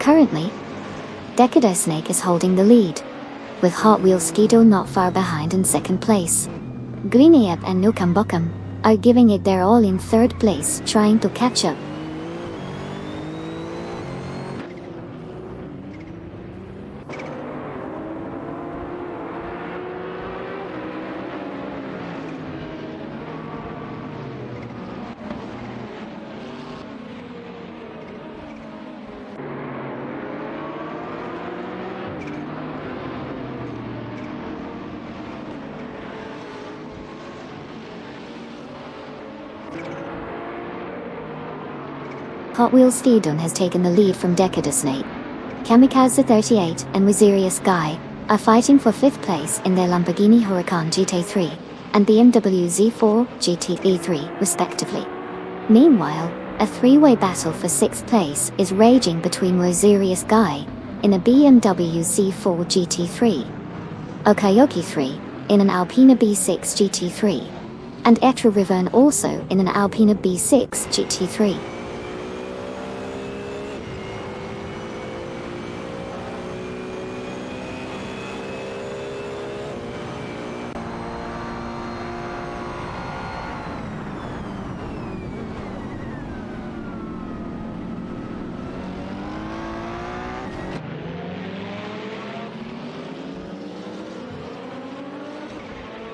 Currently, Decatur Snake is holding the lead, with Hot Wheels Skido not far behind in second place. Green Ape and Nukam Bokam are giving it their all in third place, trying to catch up. Hot Wheels Skido has taken the lead from Decatur Snake. Kamikaze 38 and Wizeria Sky are fighting for 5th place in their Lamborghini Huracan GT3 and BMW Z4 GT E3 respectively. Meanwhile, a three-way battle for 6th place is raging between Wizeria Sky in a BMW Z4 GT3, Okayoki 3 in an Alpina B6 GT3, and Etra Riverne also in an Alpina B6 GT3.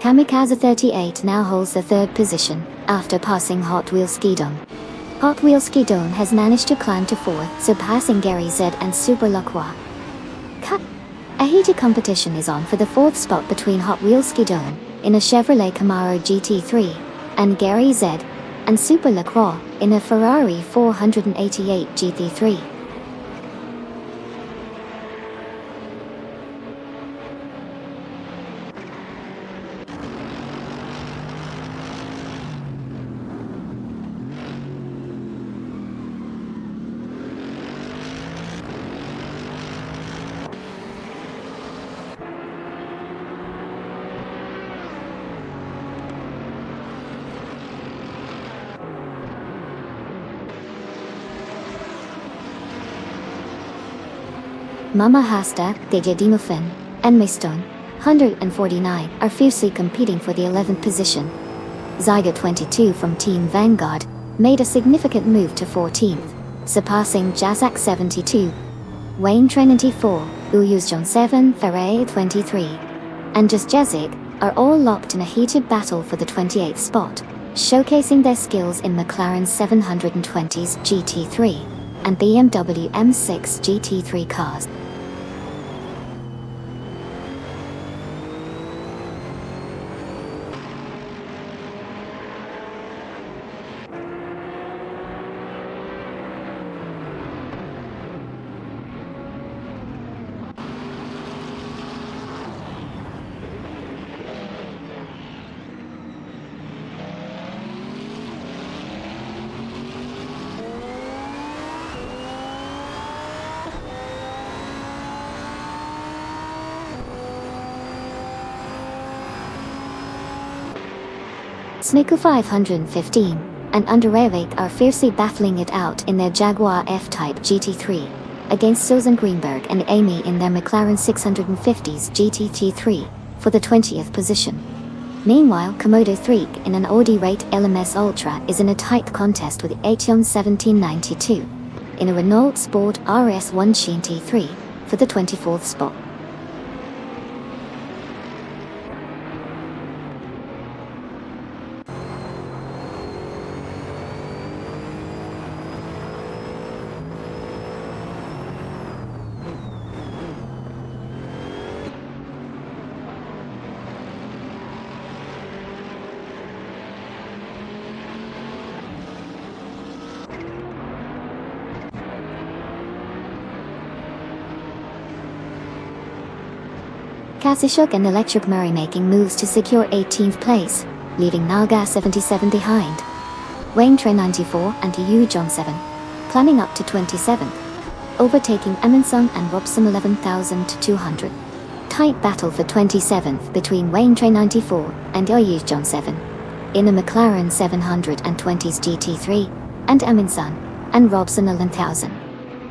Kamikaze 38 now holds the third position, after passing Hot Wheels Skidon. Hot Wheels Skidon has managed to climb to 4th, surpassing Gary Z and Super Lacroix. Cut! A heated competition is on for the 4th spot between Hot Wheels Skidon, in a Chevrolet Camaro GT3, and Gary Z and Super Lacroix, in a Ferrari 488 GT3. Mama Hasta, Dejadimofin, and Maystone, 149, are fiercely competing for the 11th position. Zyga 22 from Team Vanguard made a significant move to 14th, surpassing Jazak 72, Wayne 24, Uyuzjon 7, Ferre 23, and Just Jezik are all locked in a heated battle for the 28th spot, showcasing their skills in McLaren 720s GT3 and BMW M6 GT3 cars. Sniku 515 and Underevik are fiercely battling it out in their Jaguar F-Type GT3 against Susan Greenberg and Amy in their McLaren 650s GT3 for the 20th position. Meanwhile, Komodo 3 in an Audi Rate LMS Ultra is in a tight contest with Aetion 1792 in a Renault Sport RS1 GT3 for the 24th spot. Kasishuk and Electric Murray making moves to secure 18th place, leaving Naga 77 behind. Wayne Trey 94 and Yu John 7, climbing up to 27th, overtaking Amundsen and Robson 11,200. Tight battle for 27th between Wayne Trey 94 and Yu John 7, in a McLaren 720s GT3, and Amundsen and Robson 11,000.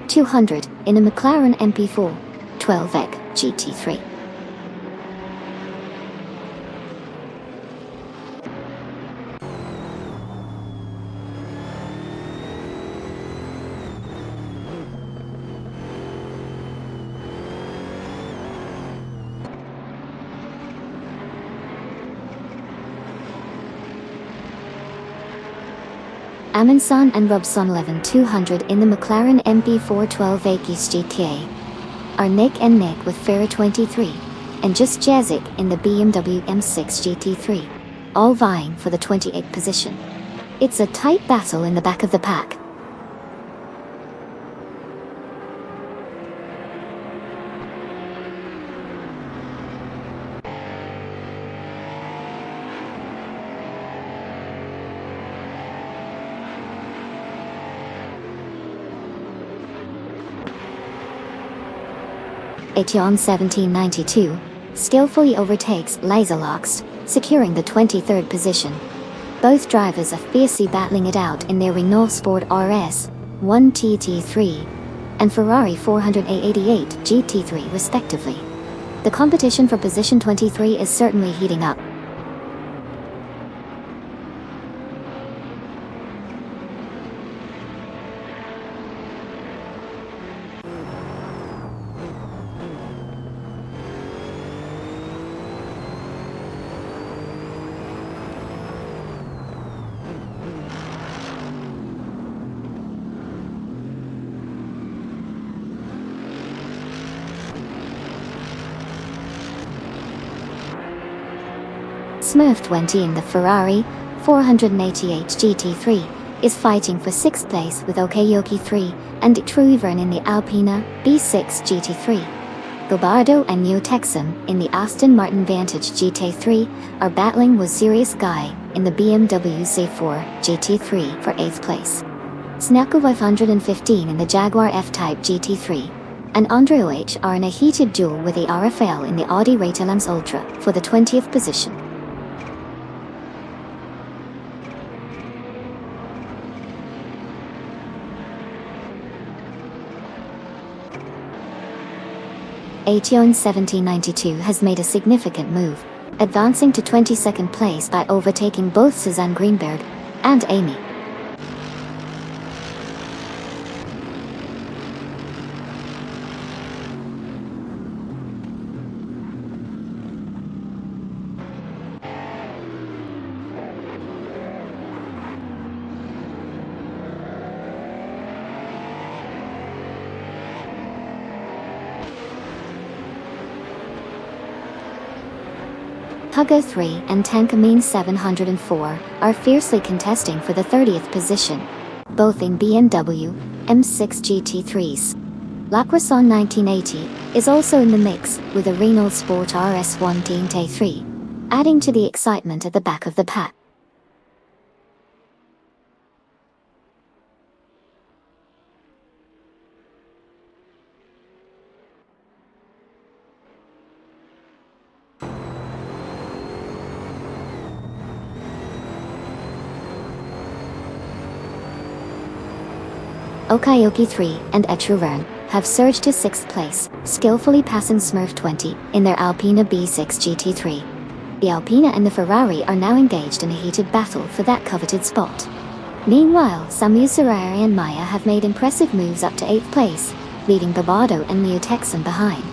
200 in a McLaren MP4 12VEC GT3. Amundsen and Robson 200 in the McLaren MP4 12VEC GTA are neck and neck with Ferrari 23 and just Jazik in the BMW M6 GT3, all vying for the 28th position. It's a tight battle in the back of the pack. Etienne 1792 skillfully overtakes Laserlocks, securing the 23rd position. Both drivers are fiercely battling it out in their Renault Sport RS 1 TT3 and Ferrari 488 GT3 respectively. The competition for position 23 is certainly heating up. Smurf 20 in the Ferrari 488 GT3 is fighting for 6th place with Okayoki 3 and Truivern in the Alpina B6 GT3. Gobardo and Neo Texan in the Aston Martin Vantage GT3 are battling with Sirius Guy in the BMW Z4 GT3 for 8th place. Snako 515 in the Jaguar F-Type GT3 and Andreu H are in a heated duel with the RFL in the Audi Ratelance Ultra for the 20th position. Etienne 1792 has made a significant move, advancing to 22nd place by overtaking both Suzanne Greenberg and Amy. Hugger 3 and Tankamine 704 are fiercely contesting for the 30th position, both in BMW M6 GT3s. Lacroisson 1980 is also in the mix with a Renault Sport RS1 TT3, adding to the excitement at the back of the pack. Okayoki 3 and Truivern have surged to 6th place, skillfully passing Smurf 20 in their Alpina B6 GT3. The Alpina and the Ferrari are now engaged in a heated battle for that coveted spot. Meanwhile, Samu Serrari and Maya have made impressive moves up to 8th place, leaving Babardo and Neo Texan behind.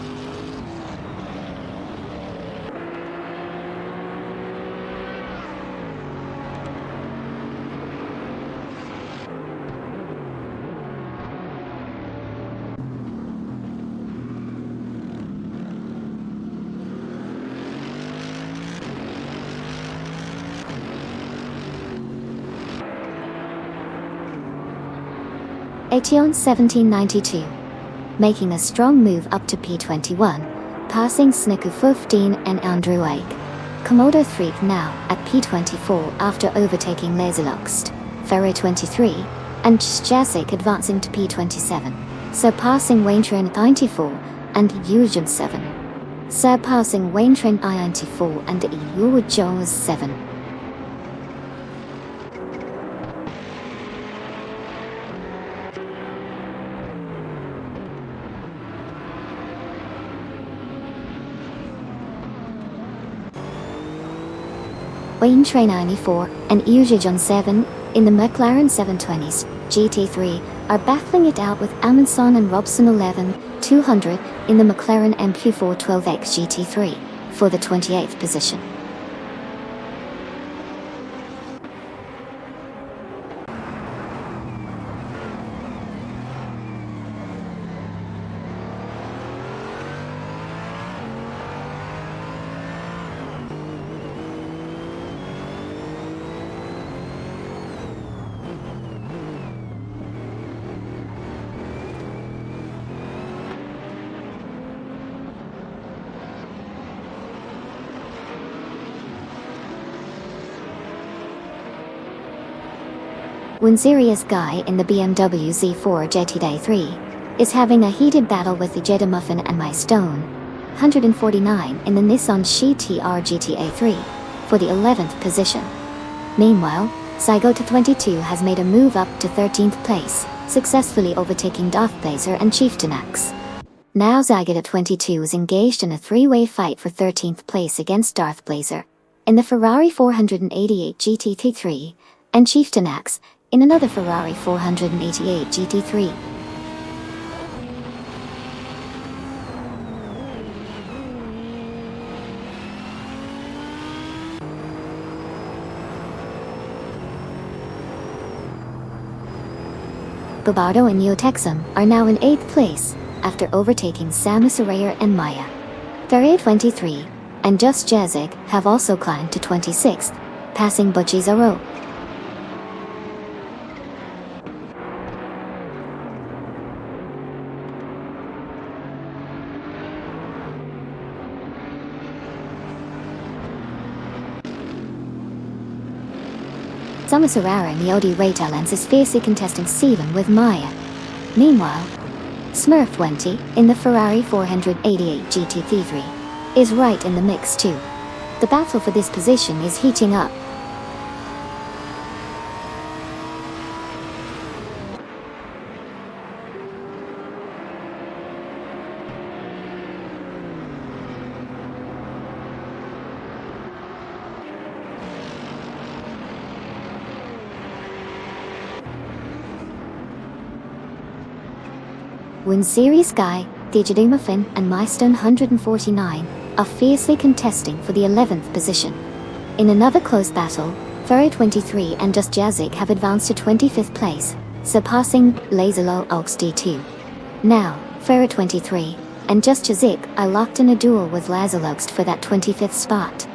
Etienne 1792, making a strong move up to P21, passing Sniku 15 and Andrew Ake. Komodo 3 now at P24 after overtaking Laserlocks, Ferrari 23, and Jasik advancing to P27, surpassing Waintrain 94 and Eugene 7, surpassing Waintrain I94 and Ewan Jones 7. Wayne Trainer 94, and Uja John 7, in the McLaren 720s GT3, are battling it out with Amundsen and Robson 11, 200, in the McLaren MQ412X GT3, for the 28th position. Winzerius Guy in the BMW Z4 GT3 is having a heated battle with the Jeddah Muffin and My Stone 149 in the Nissan CTR GTA3 for the 11th position. Meanwhile, COTA 22 has made a move up to 13th place, successfully overtaking Darth Blazer and Chieftain Axe. Now COTA 22 is engaged in a three-way fight for 13th place against Darth Blazer in the Ferrari 488 GT3 and Chieftain Axe in another Ferrari 488 GT3. Bobardo and Neotexum are now in 8th place, after overtaking Samus Arar and Maya. Ferrari 23 and Just Jazik have also climbed to 26th, passing Butchie Zaro. Samus Arar in the Audi Raytalens is fiercely contesting Steven with Maya. Meanwhile, Smurf 20 in the Ferrari 488 GT3 is right in the mix too. The battle for this position is heating up. Winzerius Guy, Digital Muffin and Mystone 149 are fiercely contesting for the 11th position. In another close battle, Ferrari 23 and Just Jazik have advanced to 25th place, surpassing Lazalo Oaks D2. Now, Ferrari 23 and Just Jazik are locked in a duel with Lazalox for that 25th spot.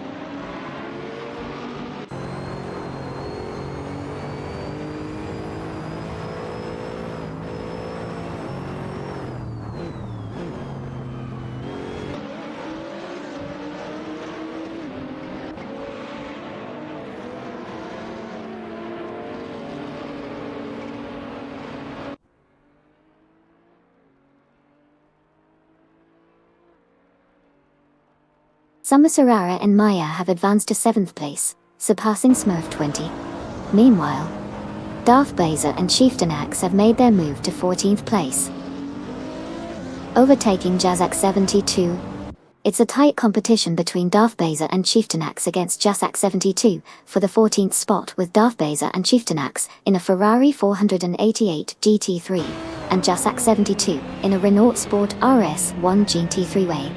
Samus Arar and Maya have advanced to 7th place, surpassing Smurf 20. Meanwhile, Darth Blazer and Chieftain Axe have made their move to 14th place, overtaking Jazak 72. It's a tight competition between Darth Blazer and Chieftain Axe against Jazak 72 for the 14th spot, with Darth Blazer and Chieftain Axe in a Ferrari 488 GT3 and Jazak 72 in a Renault Sport RS1 GT3-way.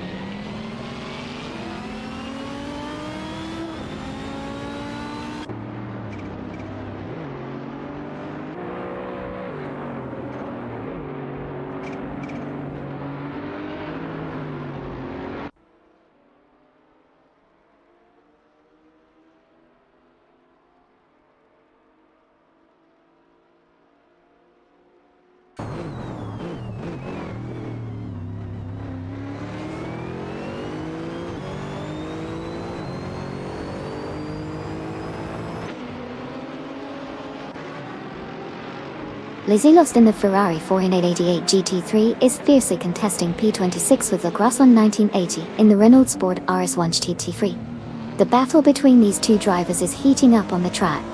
Lizzie Lost in the Ferrari 488 GT3 is fiercely contesting P26 with Lacrosse 1980 in the Renault Sport RS1 GT3. The battle between these two drivers is heating up on the track.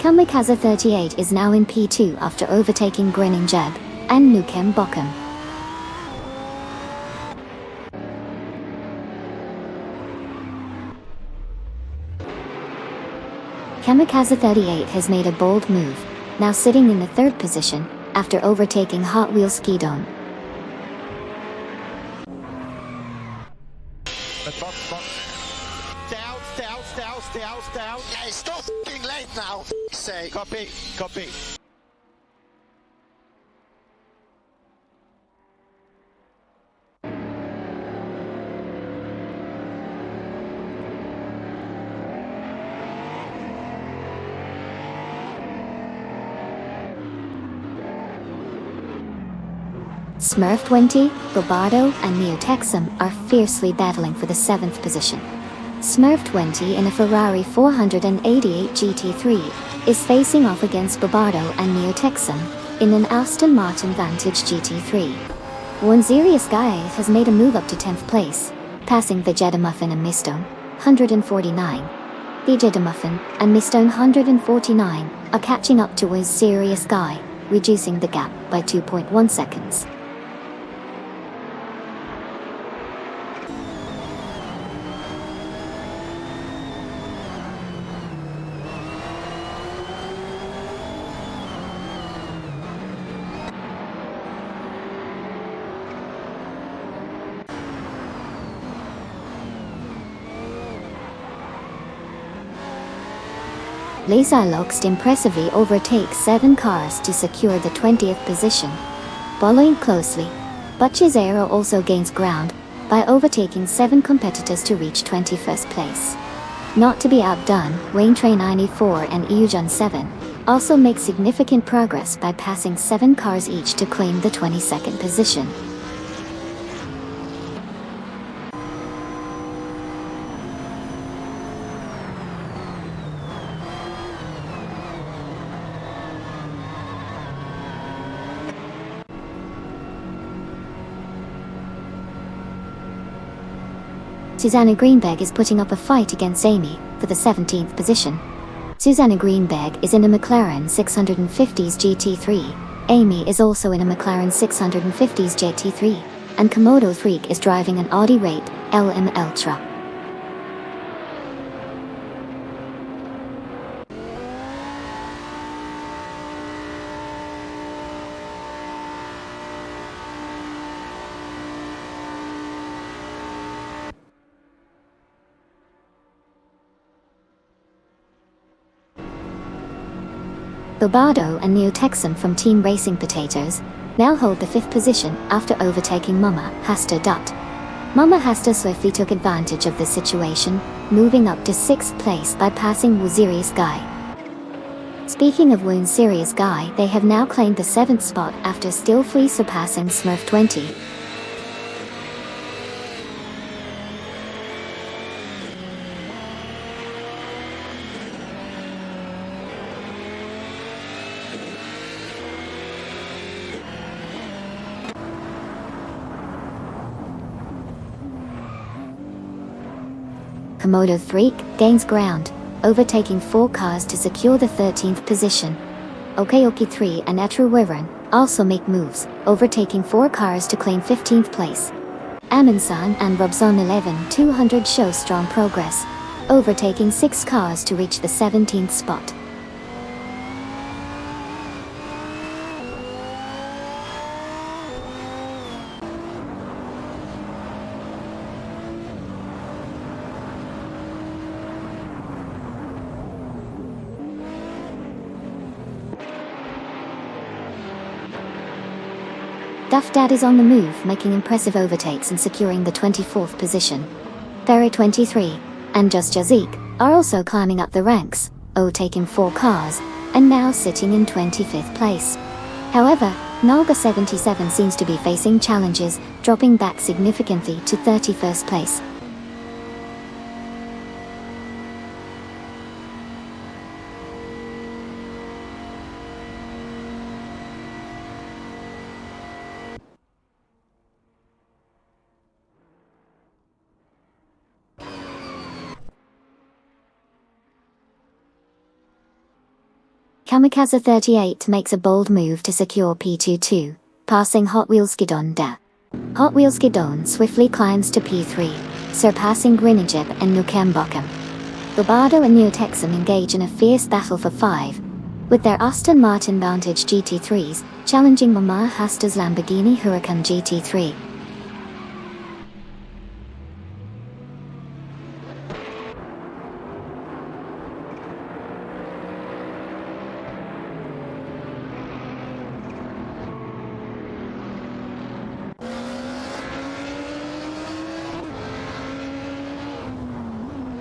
Kamikaze 38 is now in P2 after overtaking Grinning Jeb and Nukem Bokum. Kamikaze 38 has made a bold move, now sitting in the third position, after overtaking Hot Wheels Skidon. Down. Hey, stop f***ing late now, say. Copy. Smurf 20, Bobardo, and Neo Texum are fiercely battling for the 7th position. Smurf 20 in a Ferrari 488 GT3 is facing off against Bobardo and Neo Texum in an Aston Martin Vantage GT3. One Serious Guy has made a move up to 10th place, passing the Jedamuffin and Mistone, 149. The Jedamuffin and Mistone 149 are catching up to One Serious Guy, reducing the gap by 2.1 seconds. Laserloxt impressively overtakes 7 cars to secure the 20th position. Following closely, Butchizero also gains ground by overtaking 7 competitors to reach 21st place. Not to be outdone, Wayne Train 94 and Eugene 7 also make significant progress by passing 7 cars each to claim the 22nd position. Susanna Greenberg is putting up a fight against Amy for the 17th position. Susanna Greenberg is in a McLaren 650s GT3, Amy is also in a McLaren 650s GT3, and Komodo Freak is driving an Audi Rate LM Ultra. Bobardo and Neo Texum from Team Racing Potatoes now hold the 5th position after overtaking Mama Hasta Dutt. Mama Hasta swiftly took advantage of the situation, moving up to 6th place by passing One Serious Guy. Speaking of One Serious Guy, they have now claimed the 7th spot after skillfully surpassing Smurf 20. Komodo Freak gains ground, overtaking 4 cars to secure the 13th position. Okayoki 3 and Etru Wyvern also make moves, overtaking 4 cars to claim 15th place. Amundsen and Robson 11-200 show strong progress, overtaking 6 cars to reach the 17th spot. Duff Dad is on the move, making impressive overtakes and securing the 24th position. Ferry 23 and Just Jazik are also climbing up the ranks, overtaking 4 cars, and now sitting in 25th place. However, Nalga 77 seems to be facing challenges, dropping back significantly to 31st place. Kamikaze 38 makes a bold move to secure P22, passing Hot Wheels Gidon Da. Hot Wheels Gidon swiftly climbs to P3, surpassing Grinijib and Nukem Bochum. Lobardo and Neotexum engage in a fierce battle for 5, with their Aston Martin Vantage GT3s challenging Mama Hasta's Lamborghini Huracan GT3.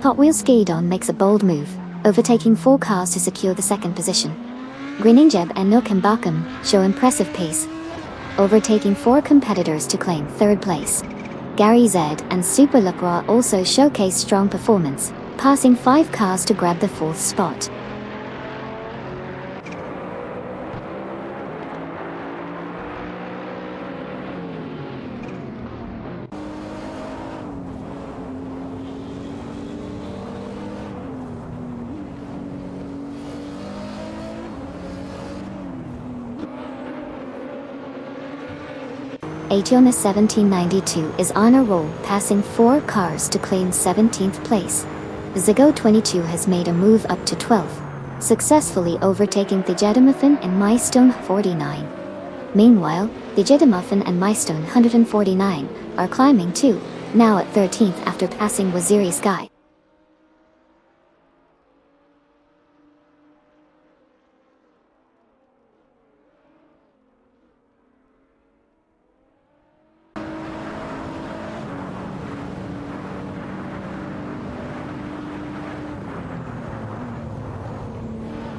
Hot Wheels Skidon makes a bold move, overtaking 4 cars to secure the second position. Grinijib and Nukem Bochum show impressive pace, overtaking 4 competitors to claim third place. Gary Z and Super Lacroix also showcase strong performance, passing 5 cars to grab the 4th spot. Aetionis 1792 is on a roll, passing 4 cars to claim 17th place. Zigo 22 has made a move up to 12th, successfully overtaking the Jeddamuffin and Milestone 49. Meanwhile, the Jeddamuffin and Milestone 149 are climbing too, now at 13th after passing Waziri Sky.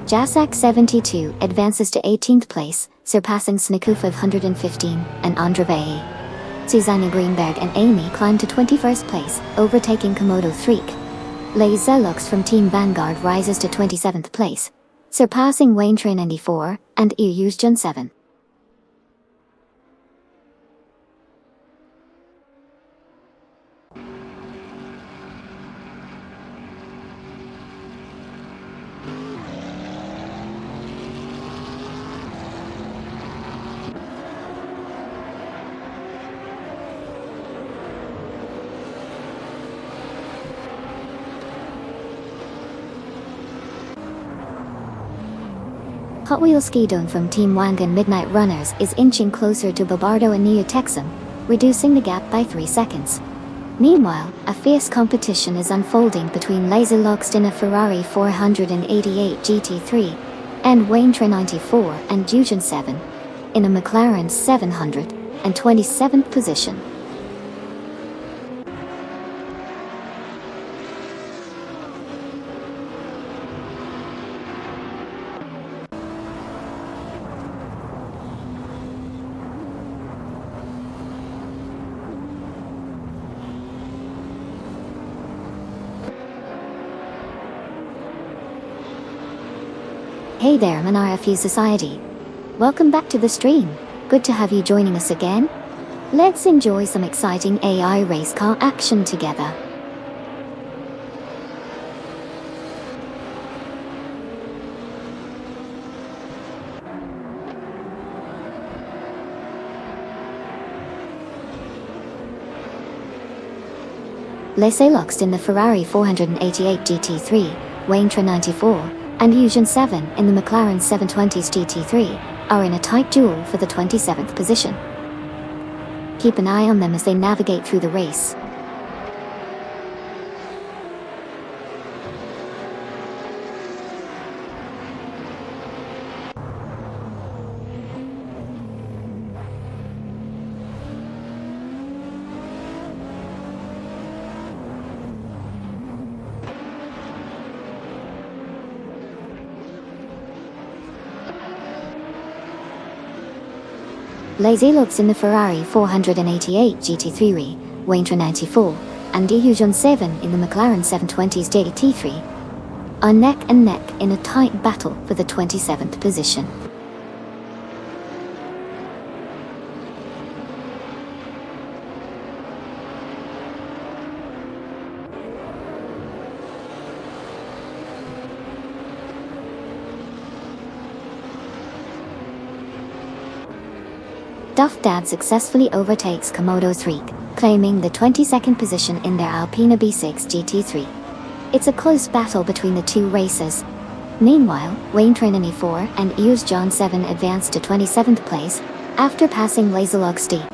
Jasak 72 advances to 18th place, surpassing Snikufa 115 and Andrave. Susanna Greenberg and Amy climb to 21st place, overtaking Komodo 3. Lei Zelux from Team Vanguard rises to 27th place, surpassing Wayne Train 94 and Yuzjun 7. Hot Wheels Skidon from Team Wangan Midnight Runners is inching closer to Bobardo and Neotexum, reducing the gap by 3 seconds. Meanwhile, a fierce competition is unfolding between Laser Loxed in a Ferrari 488 GT3 and Wayne Train 94 and Yuzjun 7 in a McLaren 727th position. Hey there, Manara Fuse Society. Welcome back to the stream. Good to have you joining us again. Let's enjoy some exciting AI race car action together. Laissez Loxed in the Ferrari 488 GT3, Wayne Train 94, and Yuzjun 7 in the McLaren 720s GT3 are in a tight duel for the 27th position. Keep an eye on them as they navigate through the race. Lazy Looks in the Ferrari 488 GT3, Wayne Train 94, and Yuzjun 7 in the McLaren 720s GT3 are neck and neck in a tight battle for the 27th position. Duff Dad successfully overtakes Komodo's Reek, claiming the 22nd position in their Alpina B6 GT3. It's a close battle between the two racers. Meanwhile, Wayne Trinity 4 and Ears John 7 advanced to 27th place, after passing Laserlog Steve.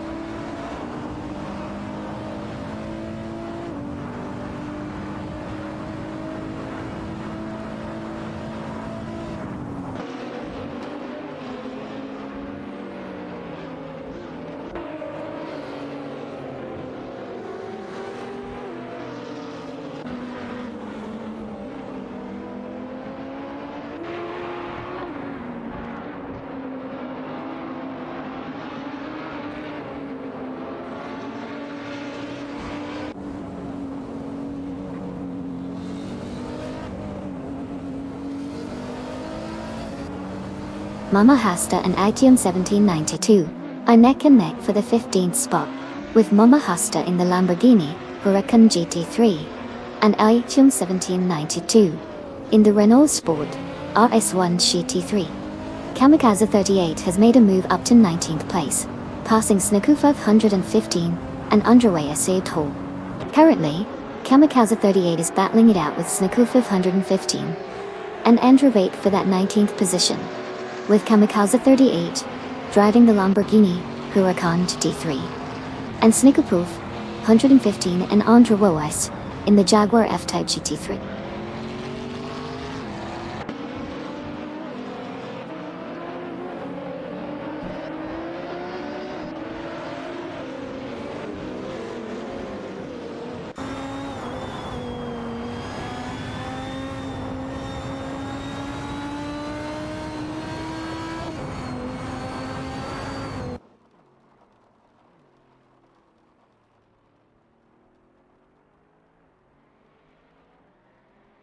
Mama Hasta and Itium 1792 are neck and neck for the 15th spot, with Mama Hasta in the Lamborghini Huracan GT3 and Itium 1792 in the Renault Sport RS1 GT3. Kamikaze 38 has made a move up to 19th place, passing Snuku 515 and underway Assetto. Currently, Kamikaze 38 is battling it out with Snuku 515 and Androvate for that 19th position, with Kamikaze 38 driving the Lamborghini Huracan GT3 and Snickerproof 115 and Andra Wois in the Jaguar F-Type GT3.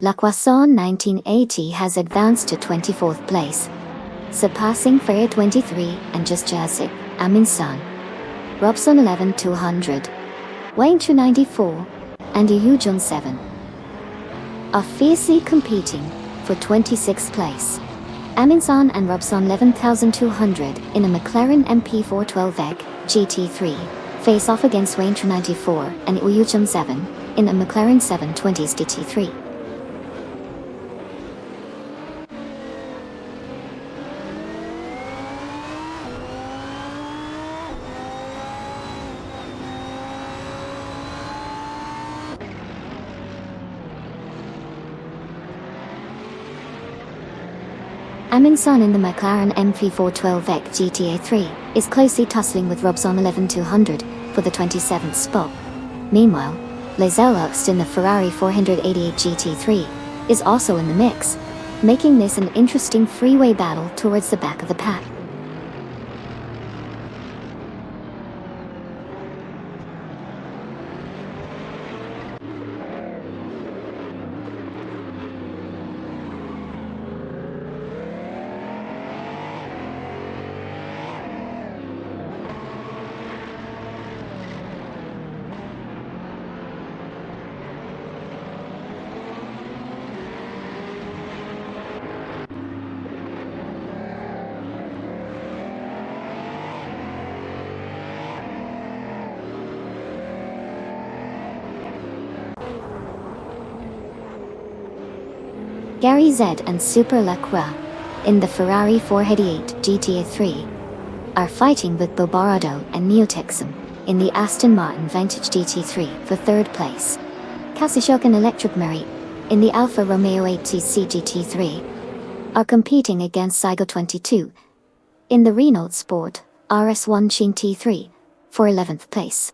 La Croissant 1980 has advanced to 24th place, surpassing Freya 23 and Just Jazzy, Aminsan, Robson 11 200, Wayne 294, and Yujun 7 are fiercely competing for 26th place. Aminsan and Robson 11200 in a McLaren MP412 GT3 face off against Wayne 294 and Yujun 7 in a McLaren 720s GT3. Aminsan in the McLaren MP412 GTA3 is closely tussling with Robson 11200 for the 27th spot. Meanwhile, Lazelux in the Ferrari 488 GT3 is also in the mix, making this an interesting freeway battle towards the back of the pack. Gary Z and Super Lacroix in the Ferrari 488 GTA3 are fighting with Bobarado and Neotexum in the Aston Martin Vantage GT3 for 3rd place. Kasishok and Electric Murray in the Alfa Romeo 8TC GT3 are competing against Saigo 22 in the Renault Sport RS1 GT3 for 11th place.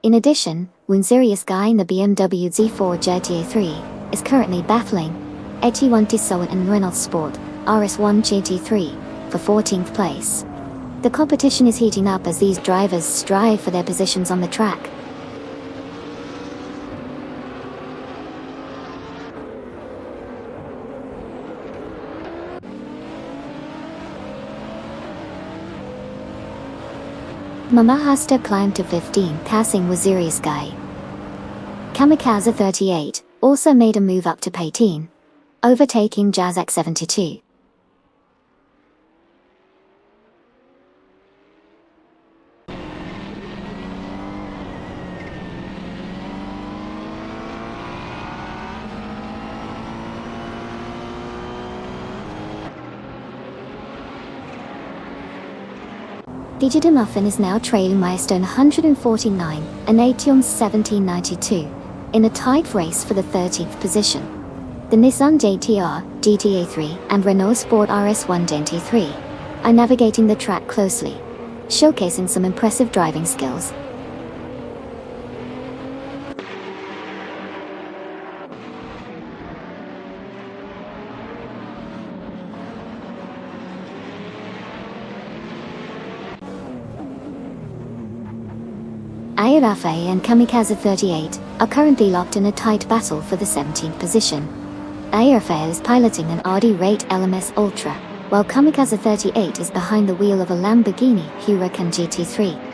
In addition, Winserius Guy in the BMW Z4 GTA3 is currently battling 81 Tissot and Renault Sport RS1 GT3 for 14th place. The competition is heating up as these drivers strive for their positions on the track. Mama Hasta climbed to 15, passing Wazirius Guy. Kamikaze 38 also made a move up to 18, overtaking Jazak 72. DJ de Muffin is now trailing Milestone 149 and Ation's 1792 in a tight race for the 13th position. The Nissan GT-R, GTA3 and Renault Sport RS1 GT3 are navigating the track closely, showcasing some impressive driving skills. Ayarafe and Kamikaze 38 are currently locked in a tight battle for the 17th position. Ayarafe is piloting an Audi Rate LMS Ultra, while Kamikaze 38 is behind the wheel of a Lamborghini Huracan GT3.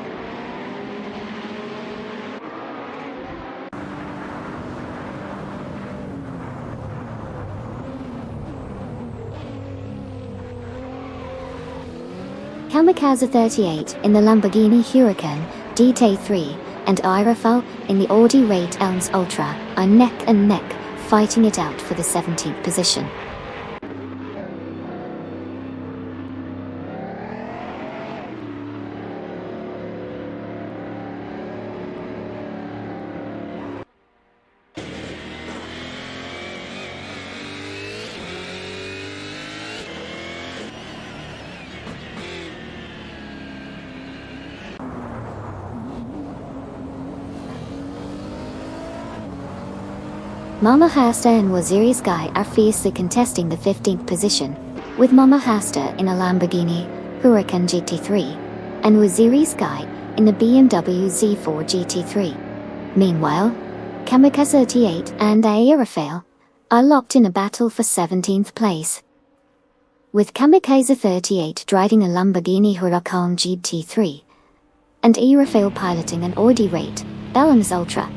Kamikaze 38 in the Lamborghini Huracan GT3 and Ayarafe in the Audi Rate LMS Ultra are neck and neck, fighting it out for the 17th position. Mama Hasta and Waziri Sky are fiercely contesting the 15th position, with Mama Hasta in a Lamborghini Huracan GT3 and Waziri Sky in the BMW Z4 GT3. Meanwhile, Kamikaze 38 and Ayarafe are locked in a battle for 17th place, with Kamikaze 38 driving a Lamborghini Huracan GT3 and Ayarafe piloting an Audi Rate LMS Ultra.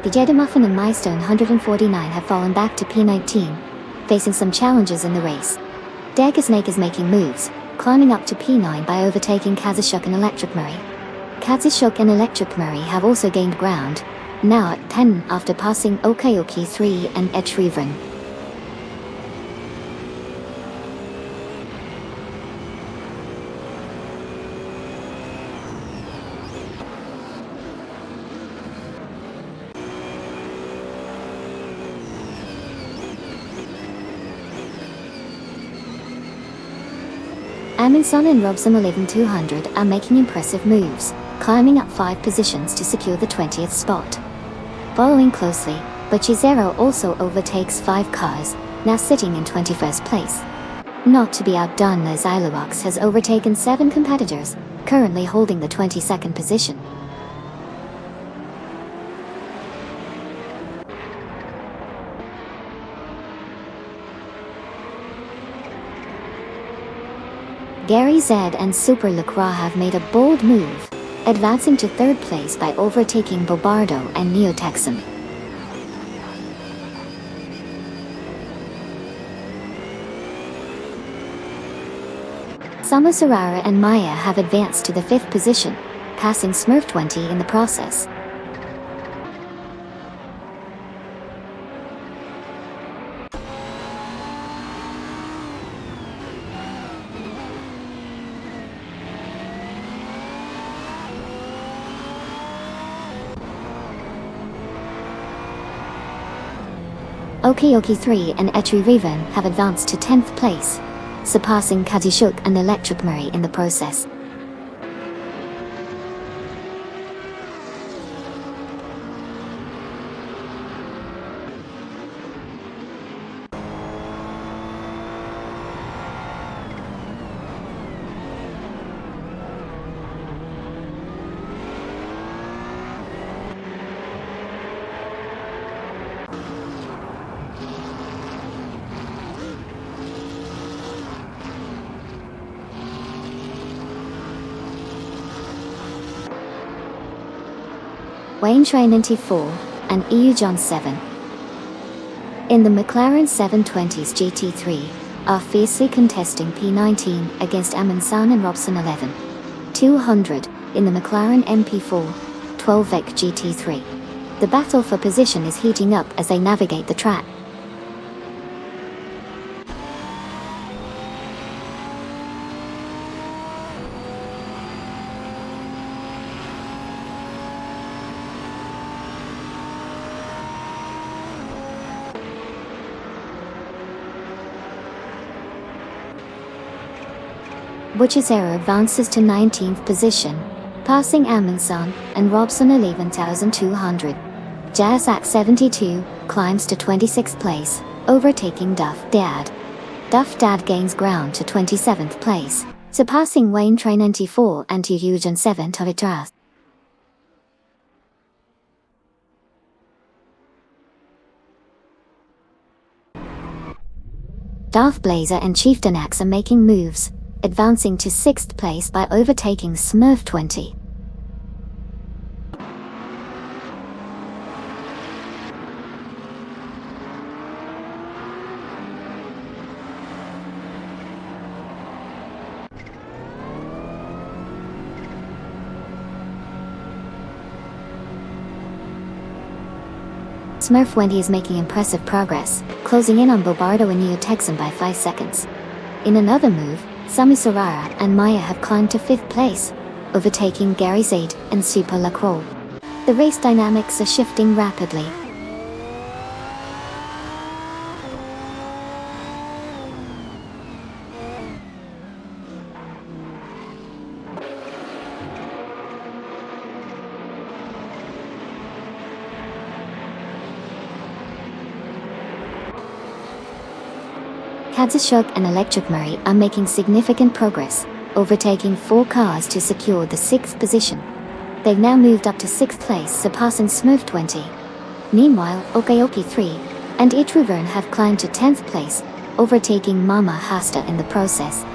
DJ de Muffin and Milestone 149 have fallen back to P19, facing some challenges in the race. Snake is making moves, climbing up to P9 by overtaking Kazashuk and Electric Murray. Kazashuk and Electric Murray have also gained ground, now at 10 after passing Okayoki 3 and Echriven. Amundsen and Robson 11200 are making impressive moves, climbing up 5 positions to secure the 20th spot. Following closely, Bachizero also overtakes 5 cars, now sitting in 21st place. Not to be outdone, as Ilowux has overtaken 7 competitors, currently holding the 22nd position. Gary Zed and Super Lacroix have made a bold move, advancing to 3rd place by overtaking Bobardo and Neo-Texan. Sama Sarara and Maya have advanced to the 5th position, passing Smurf 20 in the process. Okayoki 3 and Echriven have advanced to 10th place, surpassing Kazishuk and Electric Murray in the process. Wayne Train 94 and EU John 7. In the McLaren 720s GT3, are fiercely contesting P19 against Amundsen and Robson 11. 200 in the McLaren MP4 12VEC GT3. The battle for position is heating up as they navigate the track. Buchisero advances to 19th position, passing Amundsen and Robson 11,200. Jazak 72 climbs to 26th place, overtaking Duff Dad. Duff Dad gains ground to 27th place, surpassing Wayne Train 94 and Eugen 7 Tovitras. Darth Blazer and Chieftain Axe are making moves, advancing to 6th place by overtaking Smurf 20. Smurf 20 is making impressive progress, closing in on Bobardo and Neo Texan by 5 seconds. In another move, Sami Sorara and Maya have climbed to 5th place, overtaking Gary Zaid and Super Lacroix. The race dynamics are shifting rapidly. Kadzishuk and Electric Murray are making significant progress, overtaking 4 cars to secure the 6th position. They've now moved up to 6th place, surpassing Smurf 20. Meanwhile, Okayoki 3 and Itruvern have climbed to 10th place, overtaking Mama Hasta in the process.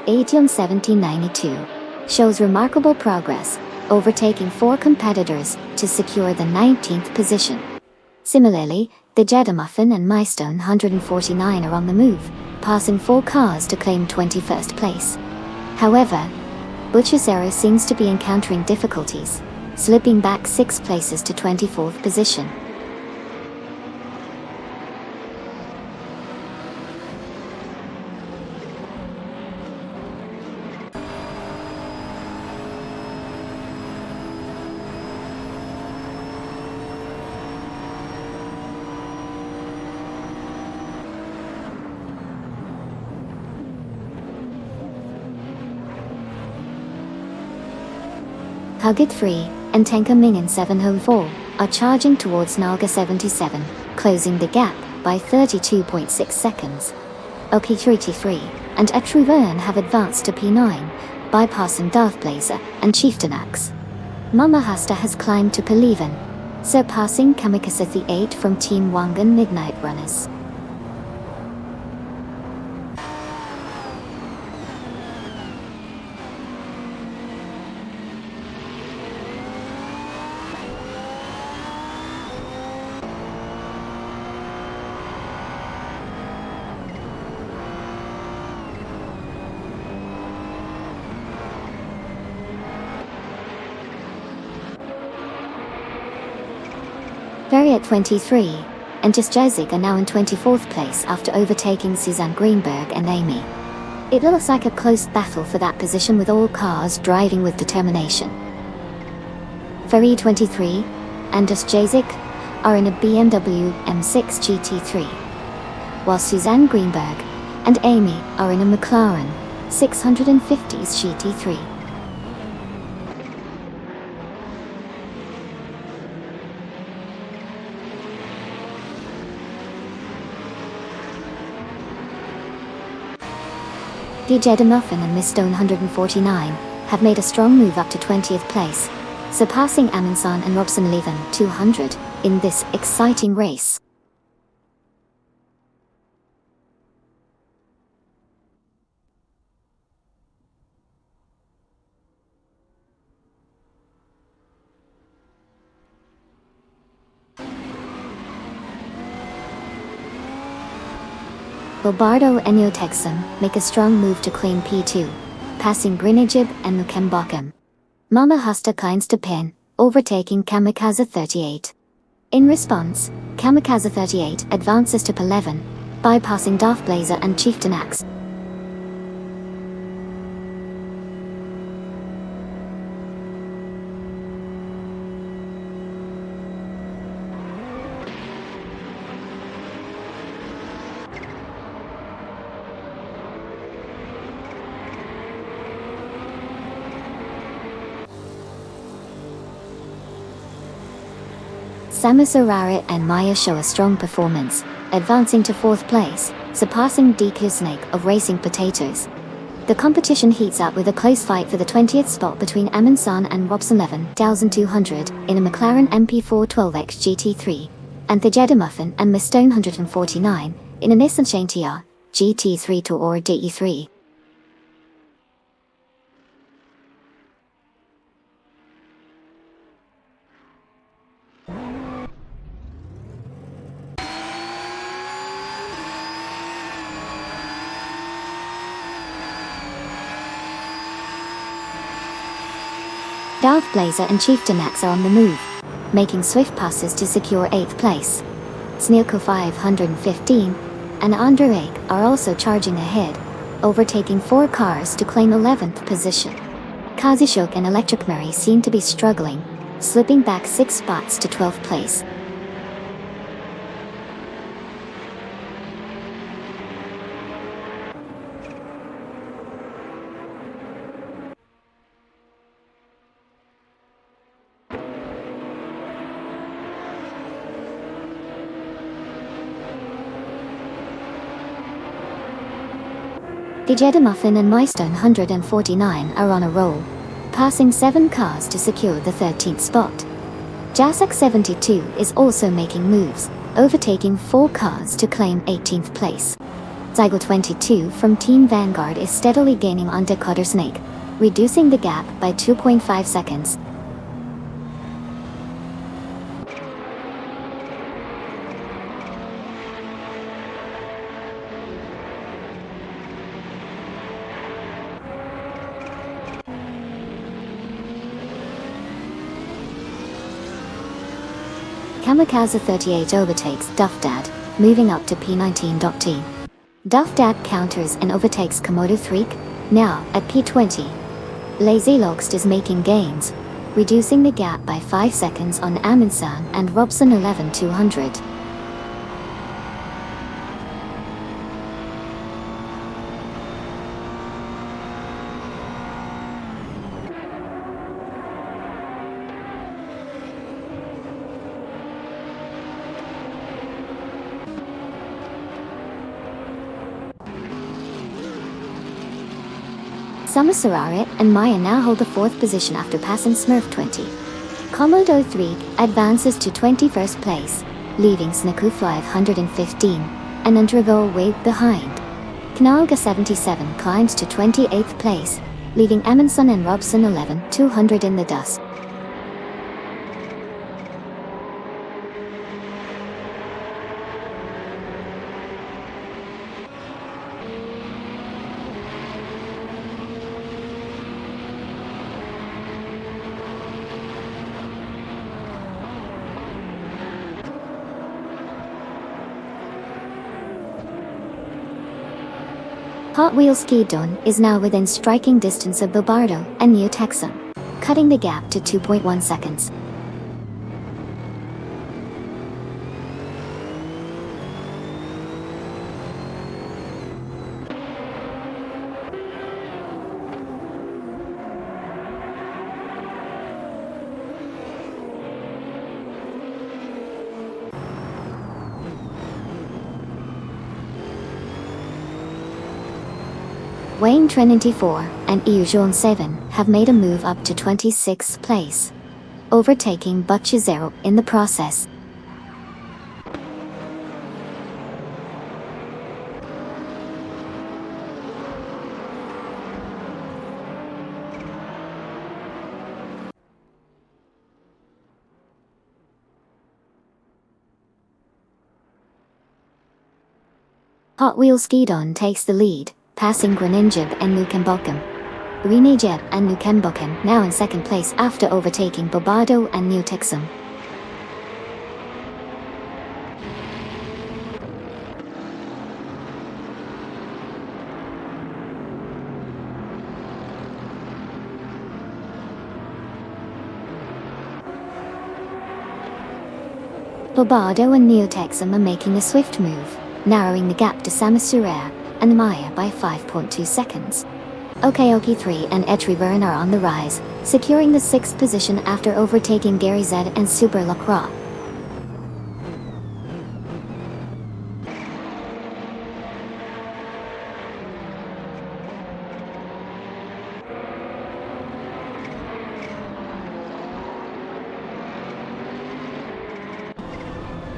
Aetion 1792 shows remarkable progress, overtaking 4 competitors to secure the 19th position. Similarly, the Jeddah-Muffin and Mystone 149 are on the move, passing 4 cars to claim 21st place. However, Buchisero seems to be encountering difficulties, slipping back 6 places to 24th position. Hugget 3 and Tenka Mingen 704 are charging towards Naga 77, closing the gap by 32.6 seconds. Okitruti 3 and Etruvern have advanced to P9, bypassing Darth Blazer and Chieftain Axe. Mama Hasta has climbed to P11, surpassing Kamikaze 8 from Team Wangan Midnight Runners. Ferry at 23 and Jasjazik are now in 24th place after overtaking Suzanne Greenberg and Amy. It looks like a close battle for that position, with all cars driving with determination. Ferry 23 and Jasjazik are in a BMW M6 GT3, while Suzanne Greenberg and Amy are in a McLaren 650s GT3. The Jeddah Muffin and Mystone 149 have made a strong move up to 20th place, surpassing Amundsen and Robson 200 in this exciting race. Bobardo and Neotexum make a strong move to claim P2, passing Grinajib and Lukembakum. Mama Hasta climbs to pin, overtaking Kamikaze 38. In response, Kamikaze 38 advances to P11, bypassing Darth Blazer and Chieftain Axe. Samus Aran and Maya show a strong performance, advancing to 4th place, surpassing DQ Snake of Racing Potatoes. The competition heats up with a close fight for the 20th spot between Amundsen and Robson 200 in a McLaren MP4 12X GT3, and Thejeda Muffin and Miss Stone 149 in a Nissan Shane TR GT3 Tour DE3. Darth Blazer and Chieftain Axe are on the move, making swift passes to secure 8th place. Sneelko 515 and Andre are also charging ahead, overtaking 4 cars to claim 11th position. Kazishok and Electric Mary seem to be struggling, slipping back 6 spots to 12th place. Thejeda Muffin and Mystone 149 are on a roll, passing 7 cars to secure the 13th spot. Jasak 72 is also making moves, overtaking 4 cars to claim 18th place. Zygo 22 from Team Vanguard is steadily gaining on Decoder Snake, reducing the gap by 2.5 seconds. Kamikaze 38 overtakes Duff Dad, moving up to P19.T. Duff Dad counters and overtakes Komodo 3, now at P20. Lazy Logst is making gains, reducing the gap by 5 seconds on Amundsen and Robson 200. Samus Aran and Maya now hold the 4th position after passing Smurf 20. Komodo 3 advances to 21st place, leaving Snaku 515 and Andrigo way behind. Knalga 77 climbs to 28th place, leaving Amundsen and Robson 200 in the dust. Hot Wheels Skidon is now within striking distance of Bobardo and Neotexum, cutting the gap to 2.1 seconds. Wayne Trinity 4 and Eugene 7 have made a move up to 26th place, overtaking Butcher 0 in the process. Hot Wheels Skidon takes the lead, passing Greninjib and Nukembokem. Renejeb and Nukembokem now in second place after overtaking Bobado and Nutexum. Bobado and Nutexum are making a swift move, narrowing the gap to Samusure and Maya by 5.2 seconds. Okeoki 3 and Etrivern are on the rise, securing the 6th position after overtaking Gary Z and Super Lacroix.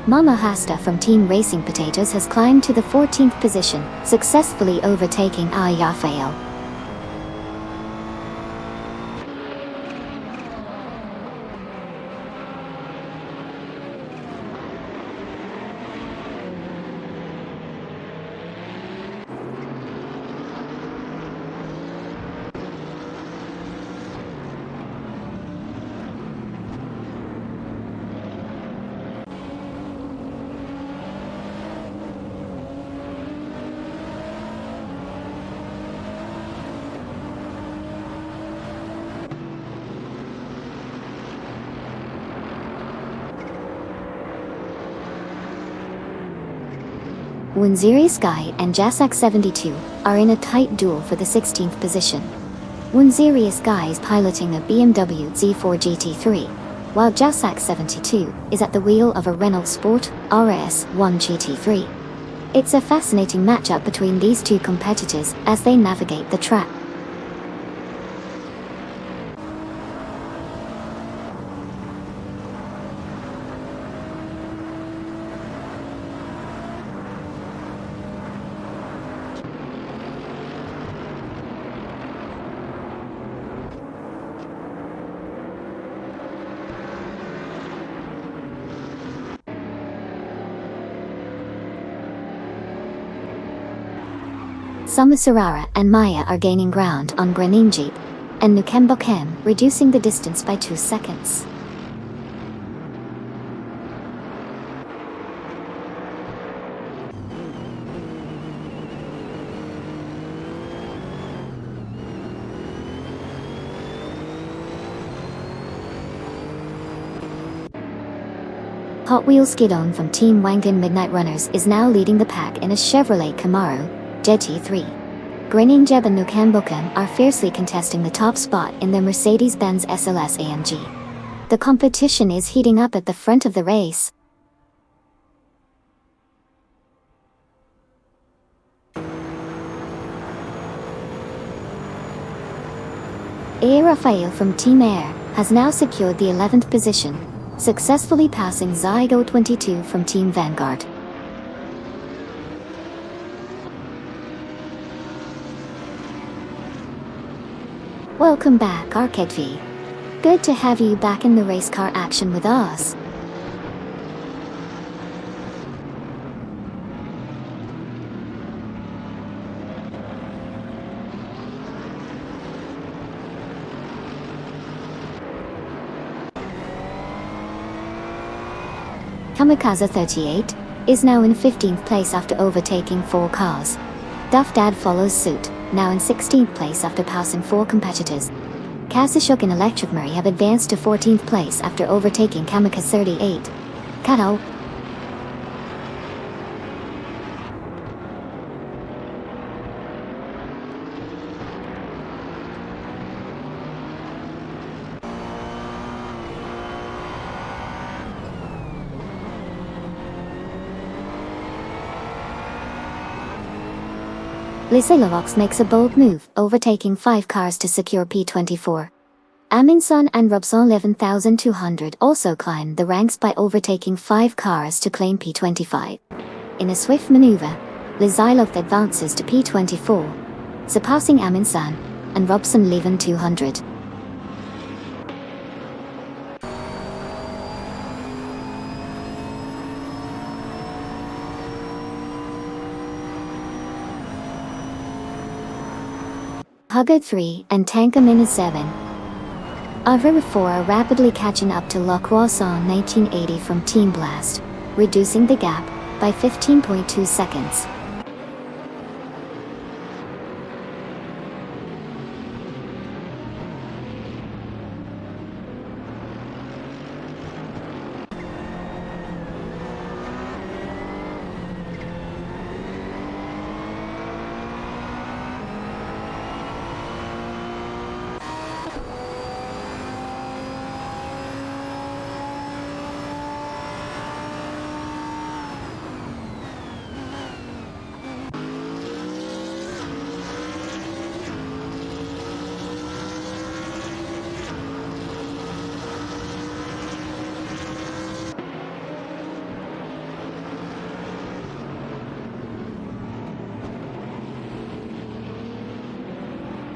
Mama Hasta from Team Racing Potatoes has climbed to the 14th position, successfully overtaking Ayafael. Wunziri Sky and Jasak 72 are in a tight duel for the 16th position. Wunziri Sky is piloting a BMW Z4 GT3, while Jasak 72 is at the wheel of a Renault Sport RS1 GT3. It's a fascinating matchup between these two competitors as they navigate the track. Samusarara and Maya are gaining ground on Greninjib and Nukembokem, reducing the distance by 2 seconds. Hot Wheels Skidon from Team Wangan Midnight Runners is now leading the pack in a Chevrolet Camaro GT3. Greninjib and Nukembokem are fiercely contesting the top spot in their Mercedes-Benz SLS AMG. The competition is heating up at the front of the race. Rafael from Team Air has now secured the 11th position, successfully passing Zygo 22 from Team Vanguard. Welcome back, Arcade V. Good to have you back in the race car action with us. Kamikaze 38 is now in 15th place after overtaking 4 cars. Duff Dad follows suit, now in 16th place after passing 4 competitors. Kazashuk and Electric Murray have advanced to 14th place after overtaking Kamikaze 38. Kato. Lisilovox makes a bold move, overtaking 5 cars to secure P24. Amundsen and Robson 11,200 also climbed the ranks by overtaking 5 cars to claim P25. In a swift maneuver, Lizilov advances to P24, surpassing Amundsen and Robson 11,200. Huggard 3 and Tanker Minute 7. Other 4 are rapidly catching up to Le Croissant 1980 from Team Blast, reducing the gap by 15.2 seconds.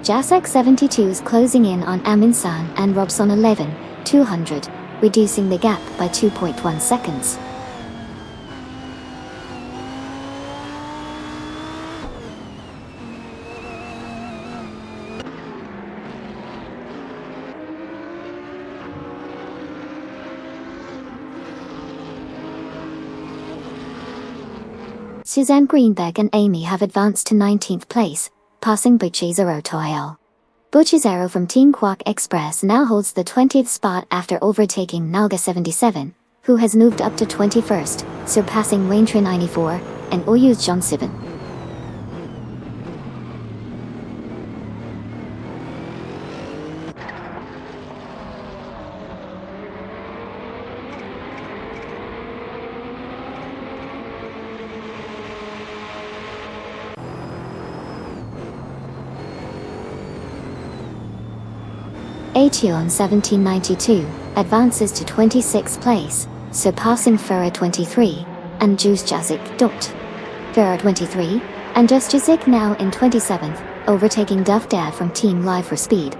Jacek 72 is closing in on Amundsen and Robson 11,200, reducing the gap by 2.1 seconds. Suzanne Greenberg and Amy have advanced to 19th place, passing Buchizero Toil. Buchizero from Team Quark Express now holds the 20th spot after overtaking Nalga 77, who has moved up to 21st, surpassing Waintra 94 and Oyuz John 7. Acheon 1792 advances to 26th place, surpassing Ferrer 23 and Jus Jazik. Ferrer 23 and Jus Jazik now in 27th, overtaking Duff Dad from Team Live for Speed.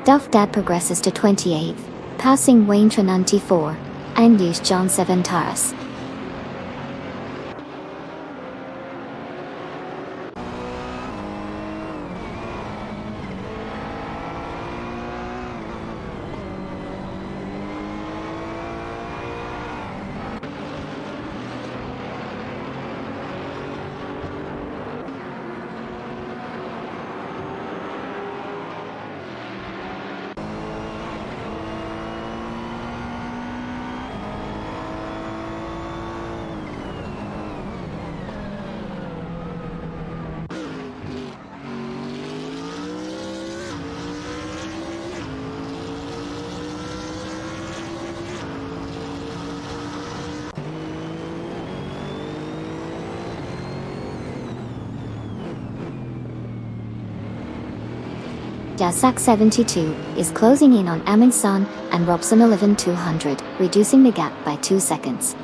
Duff Dad progresses to 28th, passing Waintra 94 and Jus John 7 Taras. Jacek 72 is closing in on Amundsen and Robson 11,200, reducing the gap by 2 seconds.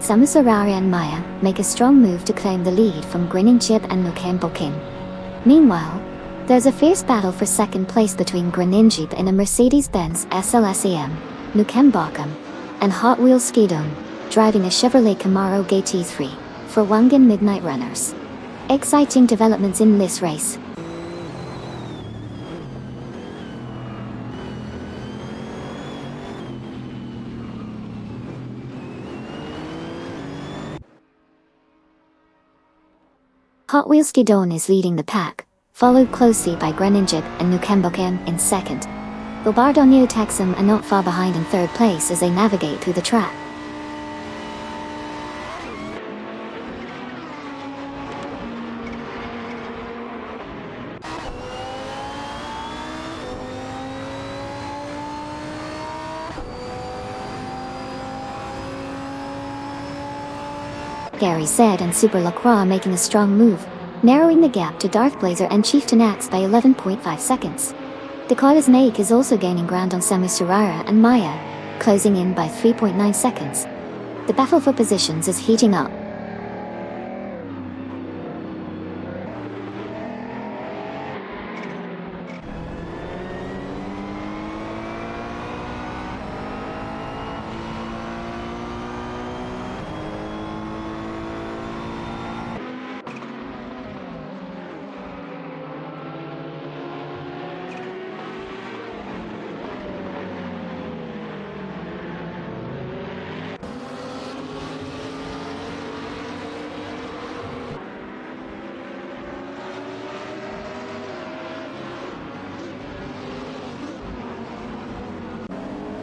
Samusarara and Maya make a strong move to claim the lead from Grinning Chip and Nukem Bokim. Meanwhile, there's a fierce battle for second place between Grinning Jeep in a Mercedes-Benz SLSAM, Nukem Bokim, and Hot Wheels Skidon, driving a Chevrolet Camaro GT3, for Wangan Midnight Runners. Exciting developments in this race. Hot Wheels Gidon is leading the pack, followed closely by Greninjib and Nukembokem in second. Bobardo Neotaxum are not far behind in third place as they navigate through the track. Gary Zed and Super Lacroix making a strong move, narrowing the gap to Darth Blazer and Chieftain Axe by 11.5 seconds. Dakota's Make is also gaining ground on Samus Aran and Maya, closing in by 3.9 seconds. The battle for positions is heating up.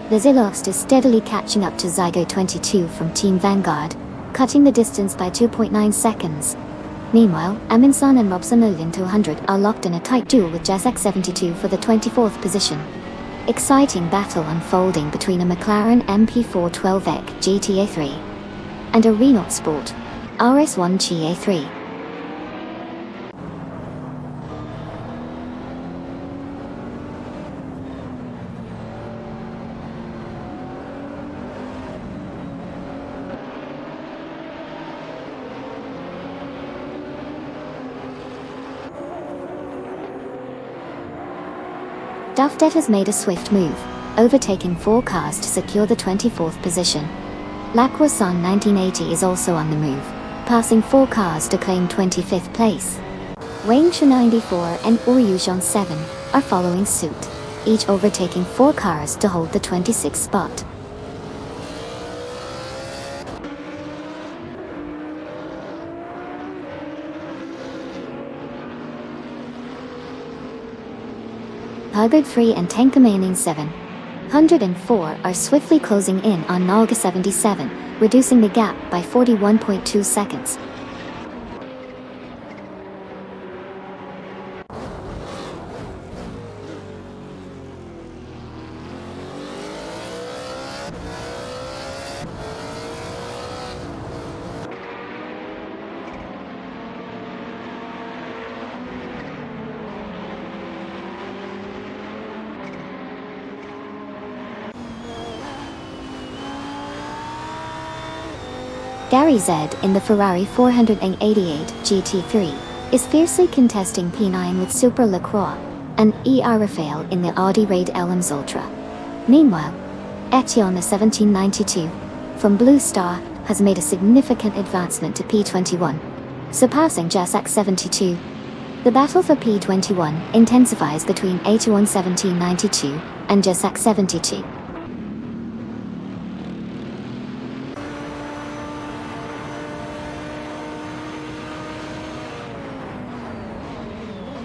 The Zilost is steadily catching up to Zygo 22 from Team Vanguard, cutting the distance by 2.9 seconds. Meanwhile, Aminson and Robson Olin 200 are locked in a tight duel with Jazak 72 for the 24th position. Exciting battle unfolding between a McLaren MP4 12EC GTA3 and a Renault Sport RS1 GA3. Duffdet has made a swift move, overtaking 4 cars to secure the 24th position. Lacroixon 1980 is also on the move, passing 4 cars to claim 25th place. Wangshu 94 and Uryujeon 7 are following suit, each overtaking 4 cars to hold the 26th spot. Haggard 3 and Tenkamaning 704 are swiftly closing in on Nalga 77, reducing the gap by 41.2 seconds. Gary Zed in the Ferrari 488 GT3 is fiercely contesting P9 with Super Lacroix and E.R. Rafael in the Audi Raid Elms Ultra. Meanwhile, Etienne 1792 from Blue Star has made a significant advancement to P21, surpassing Jasak 72. The battle for P21 intensifies between Etienne 1792 and Jasak 72.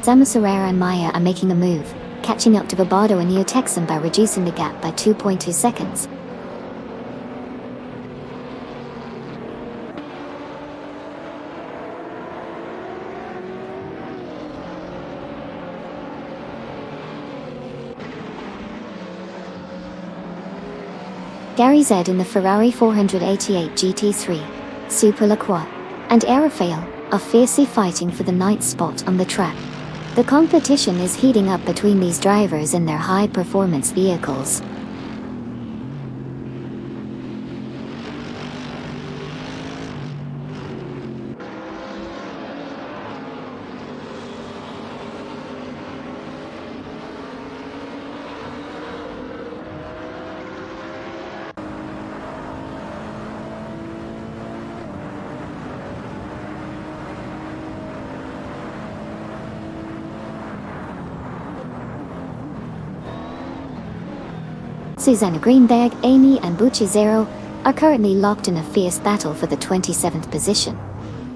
Samus Aran and Maya are making a move, catching up to Bobardo and Neotexum by reducing the gap by 2.2 seconds. Gary Zed in the Ferrari 488 GT3, Super Lacroix, and Rafael are fiercely fighting for the 9th spot on the track. The competition is heating up between these drivers in their high-performance vehicles. Susanna Greenberg, Amy and Bucci are currently locked in a fierce battle for the 27th position.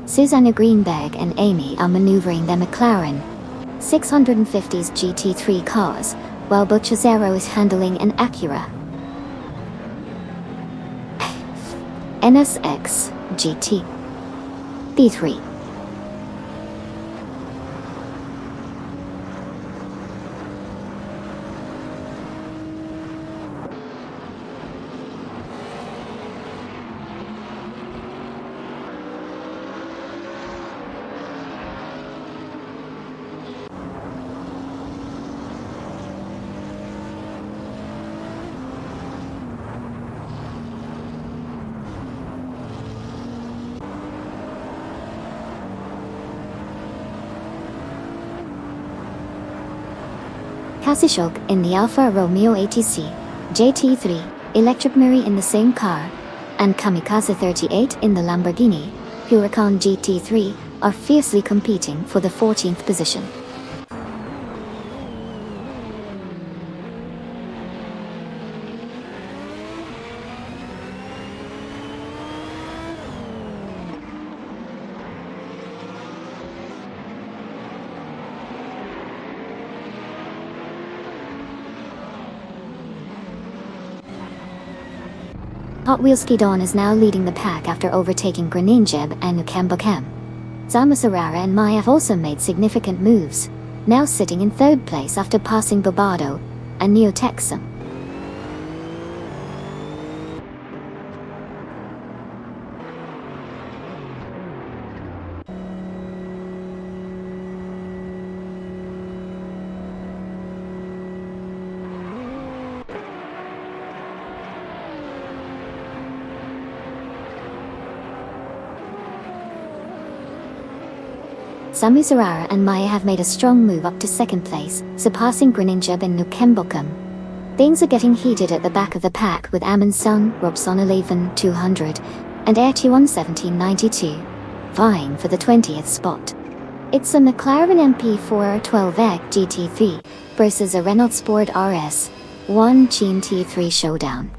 Susanna Greenberg and Amy are maneuvering their McLaren 650's GT3 cars, while Bucci is handling an Acura NSX GT B3. Kasishok in the Alfa Romeo ATC, JT3, Electric Miri in the same car, and Kamikaze 38 in the Lamborghini Huracan GT3 are fiercely competing for the 14th position. Hot Wheels Skidon is now leading the pack after overtaking Greninjeb and Nukembokem. Zamusarara and Maya have also made significant moves, now sitting in third place after passing Bobado and Neotexum. Zamusarara and Maya have made a strong move up to second place, surpassing Greninjeb and Nukembokem. Things are getting heated at the back of the pack with Amin Sung, Robson 11-200, and Airtuan 1792, vying for the 20th spot. It's a McLaren MP4 12 GT3 versus a Renault Sport RS 1 GT3 showdown.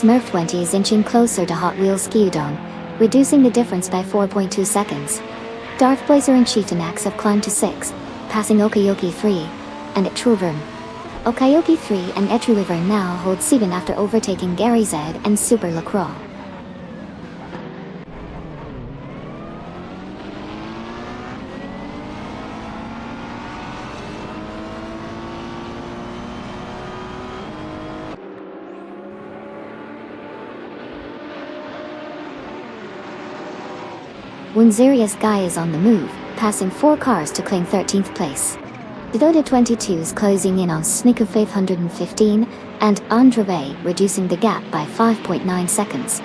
Smurf 20 is inching closer to Hot Wheels Skydon, reducing the difference by 4.2 seconds. Darth Blazer and Cheetanax have climbed to 6, passing Okayoki 3 and Etruvern. Okayoki 3 and Etruvern now hold 7 after overtaking Gary Z and Super Lacroix. Winzerius Guy is on the move, passing 4 cars to claim 13th place. Dota 22 is closing in on Snicker 515 and Andrave, reducing the gap by 5.9 seconds.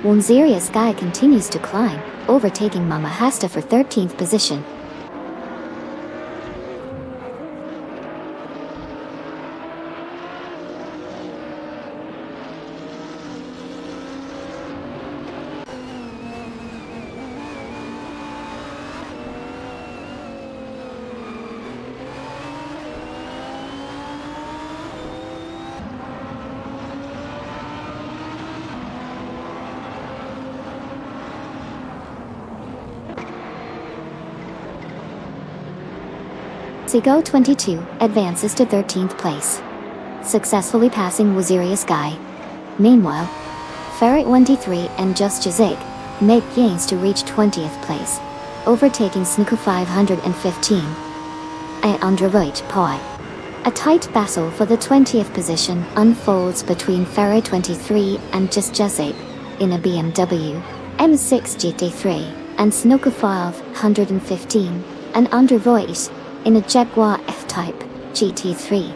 Winzerius Guy continues to climb, overtaking Mama Hasta for 13th position. Seago 22 advances to 13th place, successfully passing Wazirius Guy. Meanwhile, Ferret 23 and Just Jazig make gains to reach 20th place, overtaking Snuku 515 and Androvoit Poi. A tight battle for the 20th position unfolds between Ferret 23 and Just Jazig in a BMW M6 GT3 and Snuku 515 and Androvoit in a Jaguar F-Type GT3.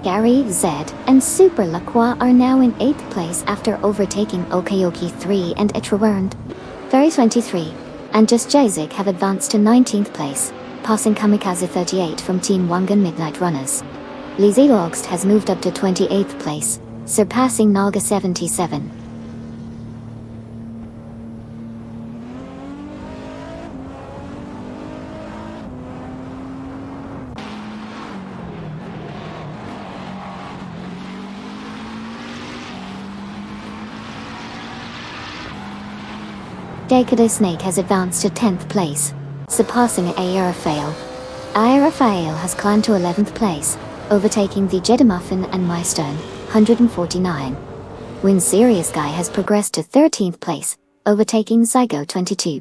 Gary Z and Super Lacroix are now in 8th place after overtaking Okayoki 3 and Etrawarnd. Ferry 23 and Just Jazik have advanced to 19th place, passing Kamikaze 38 from Team Wangan Midnight Runners. Lizzie August has moved up to 28th place, surpassing Naga 77. Decada Snake has advanced to 10th place, surpassing Aira Fail. Aira Fail has climbed to 11th place, overtaking the Jedamuffin and Mystone, 149. Win Serious Guy has progressed to 13th place, overtaking Zygo 22.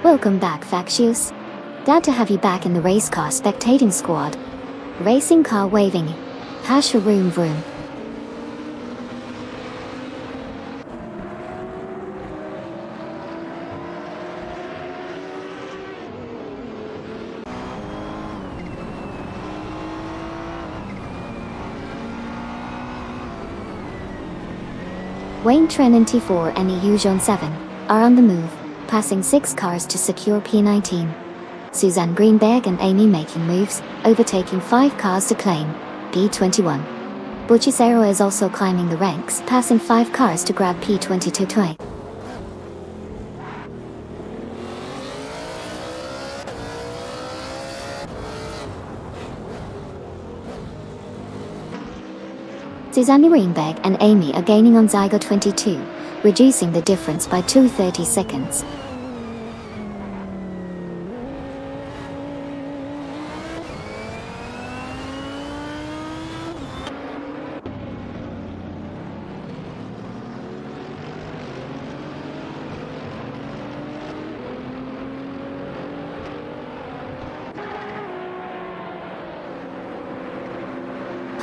Welcome back, Factious. Glad to have you back in the race car spectating squad. Racing car waving. Hasha vroom vroom. Wayne Trinity 4 and Eujon 7 are on the move, passing 6 cars to secure P19. Suzanne Greenberg and Amy making moves, overtaking 5 cars to claim P21. Buchisero is also climbing the ranks, passing 5 cars to grab P22. Suzanne Greenberg and Amy are gaining on Zygo 22, reducing the difference by 2:30 seconds.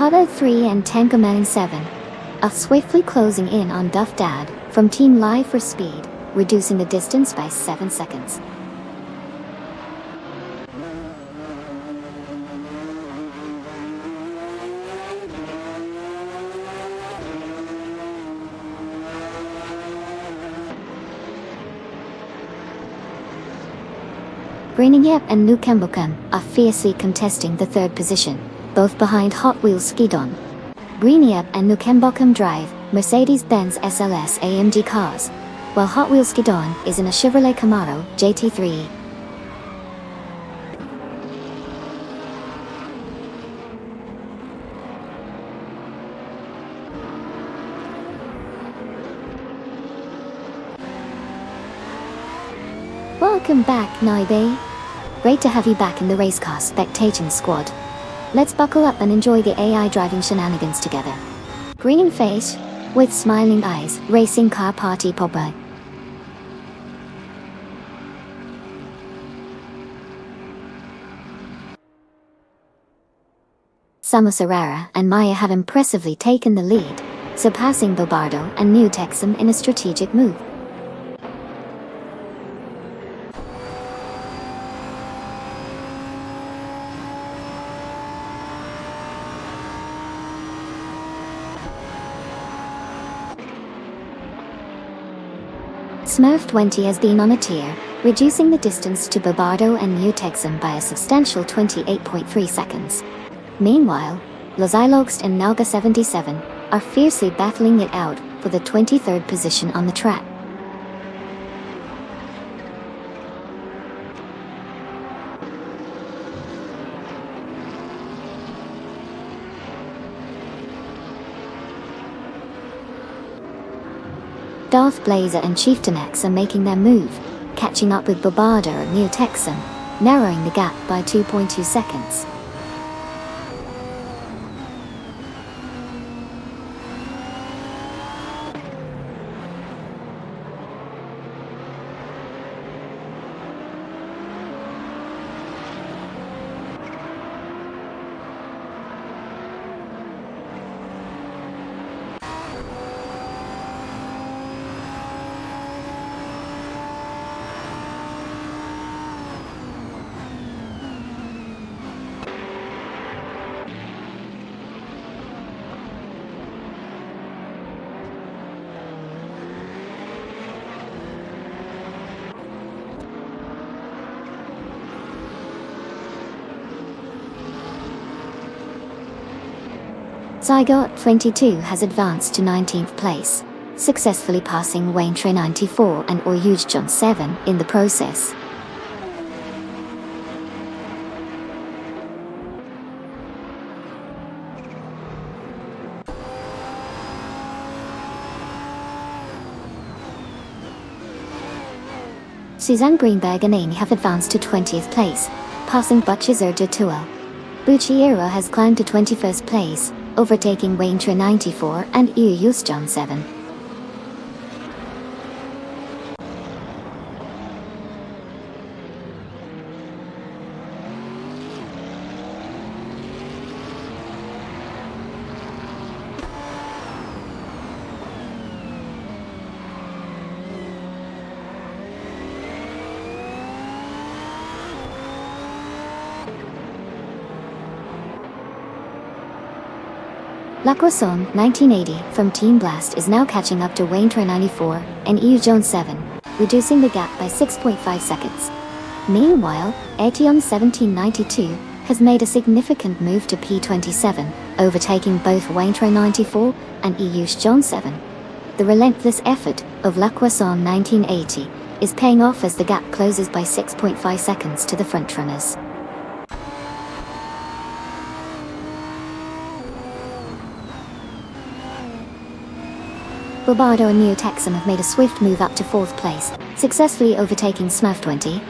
COTA 3 and Tankerman 7 are swiftly closing in on Duff Dad from Team Live for Speed, reducing the distance by 7 seconds. Greenyep and Nukembokan are fiercely contesting the 3rd position, both behind Hot Wheels Skidon. Greenyep and Nukembokan drive Mercedes-Benz SLS AMG cars, while Hot Wheels Skidon is in a Chevrolet Camaro JT3. Welcome back, Noibe. Great to have you back in the race car spectating squad. Let's buckle up and enjoy the AI driving shenanigans together. Grinning face, with smiling eyes, racing car party popper. Samu Serrara and Maya have impressively taken the lead, surpassing Bobardo and New Texan in a strategic move. Smurf 20 has been on a tear, reducing the distance to Bobardo and New Texan by a substantial 28.3 seconds. Meanwhile, Lazilogst and Naga 77 are fiercely battling it out for the 23rd position on the track. Darth Blazer and Chieftain X are making their move, catching up with Bobardo and New Texan, narrowing the gap by 2.2 seconds. Zygot 22 has advanced to 19th place, successfully passing Waintre 94 and Oyuge John 7 in the process. Suzanne Greenberg and Amy have advanced to 20th place, passing Butchizur de Tuel. Buchiera has climbed to 21st place, overtaking Waintre 94 and Oyuge John 7. Lacroixon 1980 from Team Blast is now catching up to Waintre 94 and Oyuge John 7, reducing the gap by 6.5 seconds. Meanwhile, Etienne 1792 has made a significant move to P27, overtaking both Waintre 94 and Oyuge John 7. The relentless effort of Lacroixon 1980 is paying off as the gap closes by 6.5 seconds to the frontrunners. Bobardo and Neotexum have made a swift move up to 4th place, successfully overtaking Smurf 20.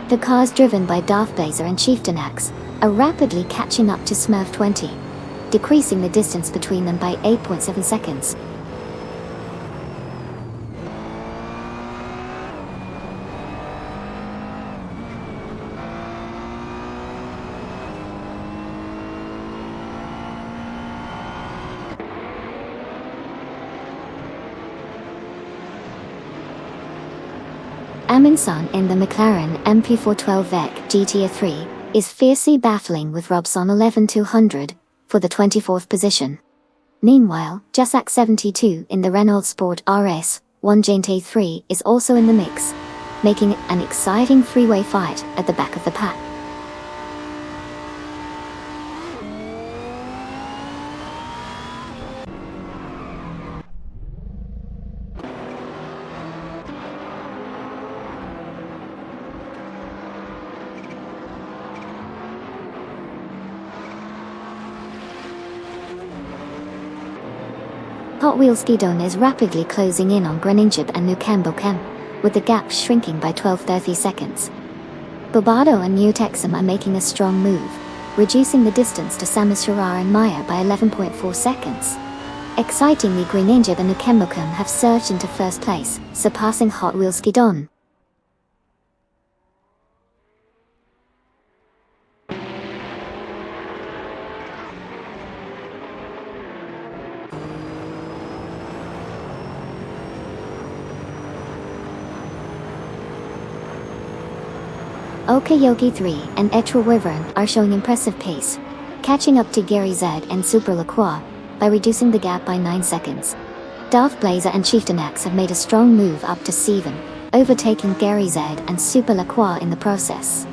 The cars driven by Darth Blazer and Chieftain Axe are rapidly catching up to Smurf 20, decreasing the distance between them by 8.7 seconds. Amundsen in the McLaren MP412 VEC GTA 3 is fiercely battling with Robson 11200 for the 24th position. Meanwhile, Jasak 72 in the Renault Sport RS 1 GTA 3 is also in the mix, making it an exciting three-way fight at the back of the pack. Hot Wheels Guidon is rapidly closing in on Greninjab and Nukembokem, with the gap shrinking by 12.30 seconds. Bobardo and Neotexum are making a strong move, reducing the distance to Samus Arar and Maya by 11.4 seconds. Excitingly, Greninjab and Nukembokem have surged into 1st place, surpassing Hot Wheels Guidon. Okayoki 3 and Etra Wyvern are showing impressive pace, catching up to Gary Z and Super Lacroix by reducing the gap by 9 seconds. Darth Blazer and Chieftain Axe have made a strong move up to 7, overtaking Gary Z and Super Lacroix in the process.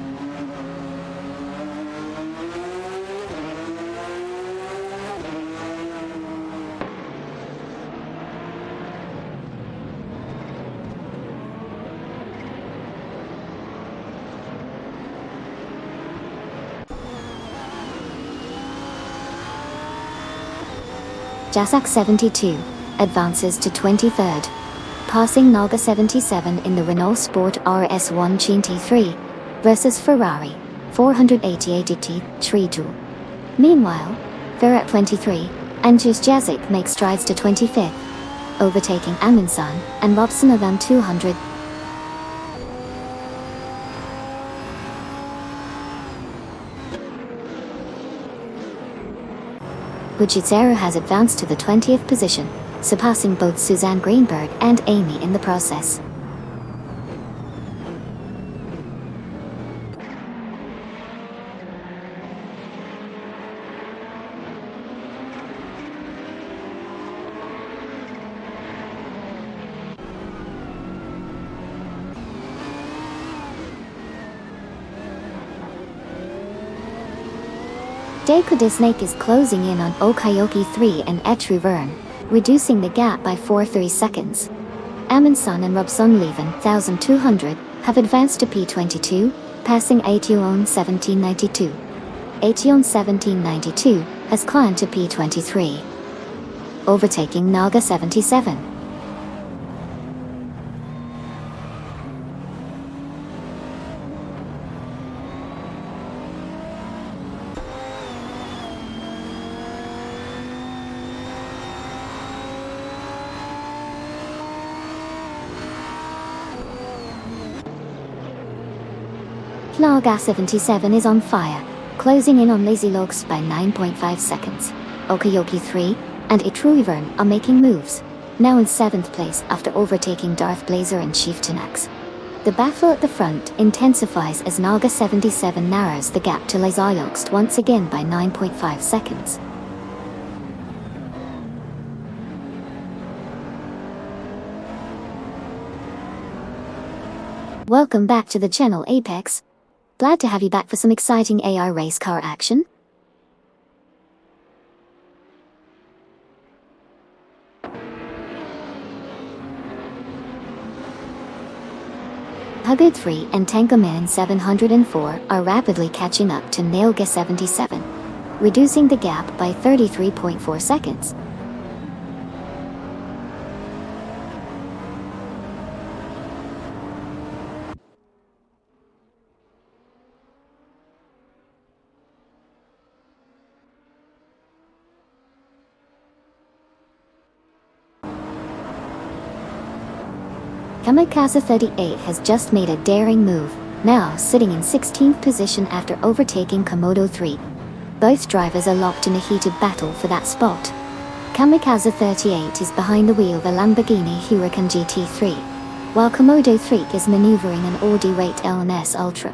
Jasak 72 advances to 23rd, passing Naga 77 in the Renault Sport RS1 GT3 versus Ferrari 488 Tridu. Meanwhile, Ferrat 23 and Jazik make strides to 25th, overtaking Amundsen and Robson Avan 200. Fujitsu has advanced to the 20th position, surpassing both Suzanne Greenberg and Amy in the process. Snake is closing in on Okayoki 3 and Etru Vern, reducing the gap by 4.3 seconds. Amundsen and Robson Leven 1200 have advanced to P22, passing Ation 1792. Ation 1792 has climbed to P23, overtaking Naga 77. Naga 77 is on fire, closing in on Lazy Logs by 9.5 seconds. Okayoki 3 and Etruivern are making moves, now in 7th place after overtaking Darth Blazer and Chief Tanax. The battle at the front intensifies as Naga 77 narrows the gap to Lazyogst once again by 9.5 seconds. Welcome back to the channel, Apex. Glad to have you back for some exciting AR race car action. Hugger 3 and Tankoman 704 are rapidly catching up to Nailga 77, reducing the gap by 33.4 seconds. Kamikaze 38 has just made a daring move, now sitting in 16th position after overtaking Komodo 3. Both drivers are locked in a heated battle for that spot. Kamikaze 38 is behind the wheel of a Lamborghini Huracan GT3, while Komodo 3 is maneuvering an Audi Rate LNS Ultra.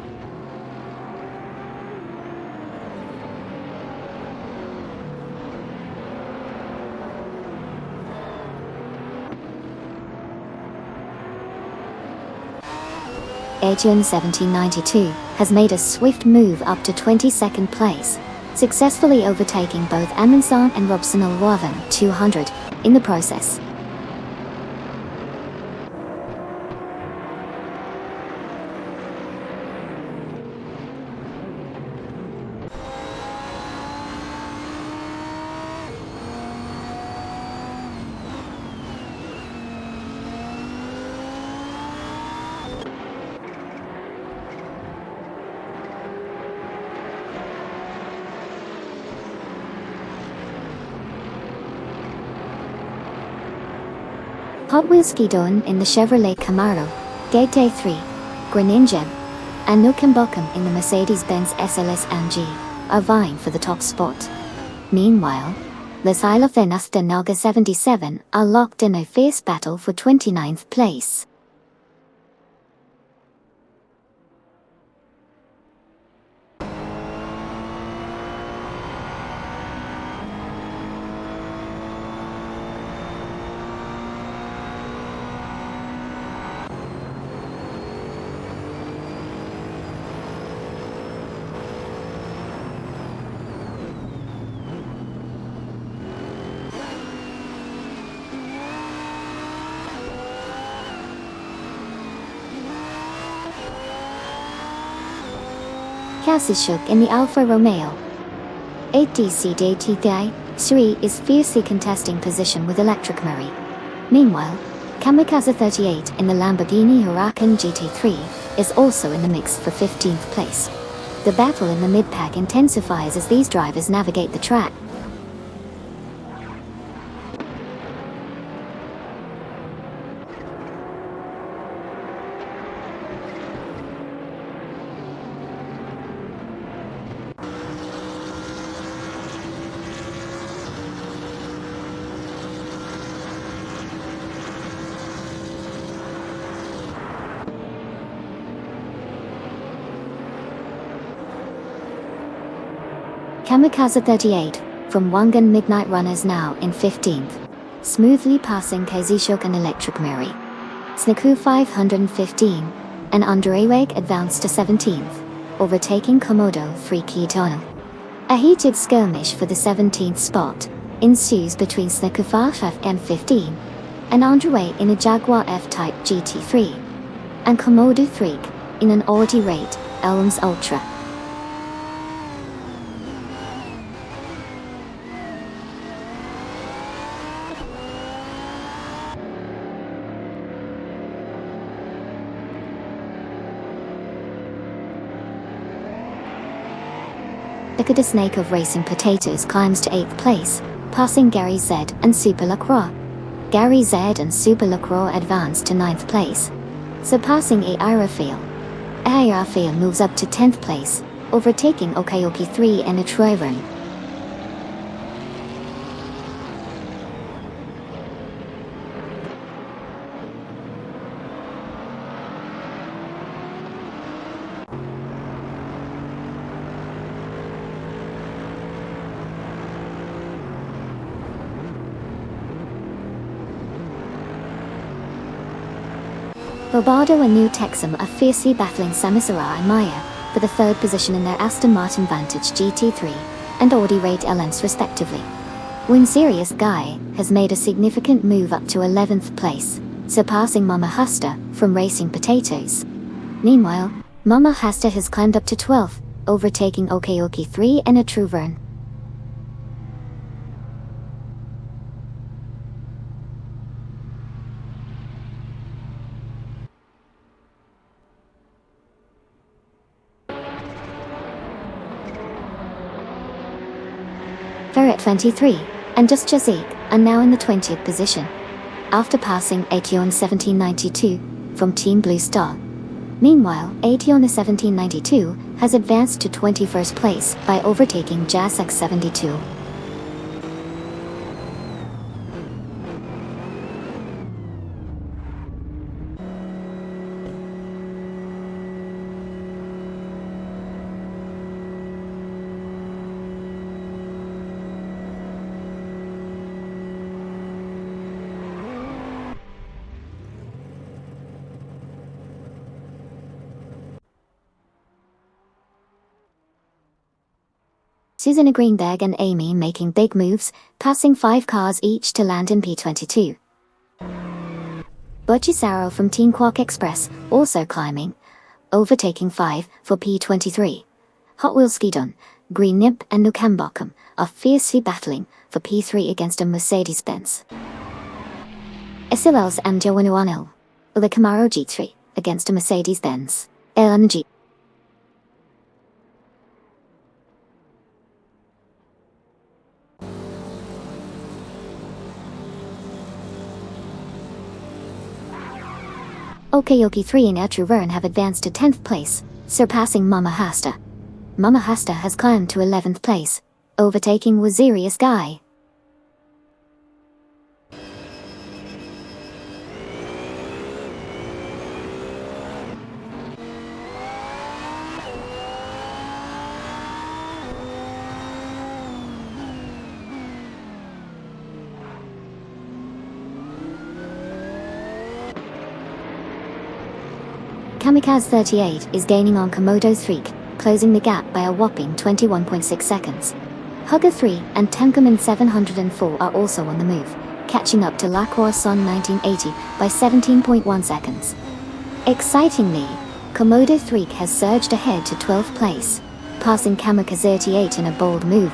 Aegean 1792 has made a swift move up to 22nd place, successfully overtaking both Amundsen and Robson Alwaven 200 in the process. Hot Wheels Skidon in the Chevrolet Camaro, Gate 3, Groningen, and Nukambokum in the Mercedes-Benz SLS AMG are vying for the top spot. Meanwhile, the Silophenas de Naga 77 are locked in a fierce battle for 29th place. Shook in the Alfa Romeo 8DC Sri is fiercely contesting position with Electric Murray. Meanwhile, Kamikaze 38 in the Lamborghini Huracan GT3 is also in the mix for 15th place. The battle in the mid-pack intensifies as these drivers navigate the track. Kamikaze 38 from Wangan Midnight Runners now in 15th, smoothly passing Kaizishok and Electric Mary. Snaku 515 and Underawake advanced to 17th, overtaking Komodo 3 Kitono. A heated skirmish for the 17th spot ensues between Snaku 5 and 15 and Underway in a Jaguar F-Type GT3 and Komodo 3 in an Audi Rate Elms Ultra. The Snake of Racing Potatoes climbs to 8th place, passing Gary Z and Super Lacroix. Gary Z and Super Lacroix advance to 9th place, surpassing Airafil. Airafil moves up to 10th place, overtaking Okayoki 3 and Atroivan. Bobardo and New Texum are fiercely battling Samisara and Maya for the 3rd position in their Aston Martin Vantage GT3 and Audi Rate LMs respectively. Win Serious Guy has made a significant move up to 11th place, surpassing Mama Hasta from Racing Potatoes. Meanwhile, Mama Hasta has climbed up to 12th, overtaking Okayoki 3 and Atruvern. Ferret 23 and Just Jazik are now in the 20th position, after passing Aetion 1792 from Team Blue Star. Meanwhile, Aetion 1792 has advanced to 21st place by overtaking Jasek 72. Susanna Greenberg and Amy making big moves, passing 5 cars each to land in P22. Bochisaro from Team Quark Express also climbing, overtaking 5 for P23. Hot Wheels Skidon, Green Nip and Nukambokum are fiercely battling for P3 against a Mercedes-Benz. Esilels and Jowanuanil, the Camaro G3 against a Mercedes-Benz LNG. Okayoki 3 and Atruvern have advanced to 10th place, surpassing Mama Hasta. Mama Hasta has climbed to 11th place, overtaking Wazirius Guy. Kamikaze 38 is gaining on Komodo 3, closing the gap by a whopping 21.6 seconds. Hugger 3 and Tenkaman 704 are also on the move, catching up to Lacroix Son 1980 by 17.1 seconds. Excitingly, Komodo 3 has surged ahead to 12th place, passing Kamikaze 38 in a bold move.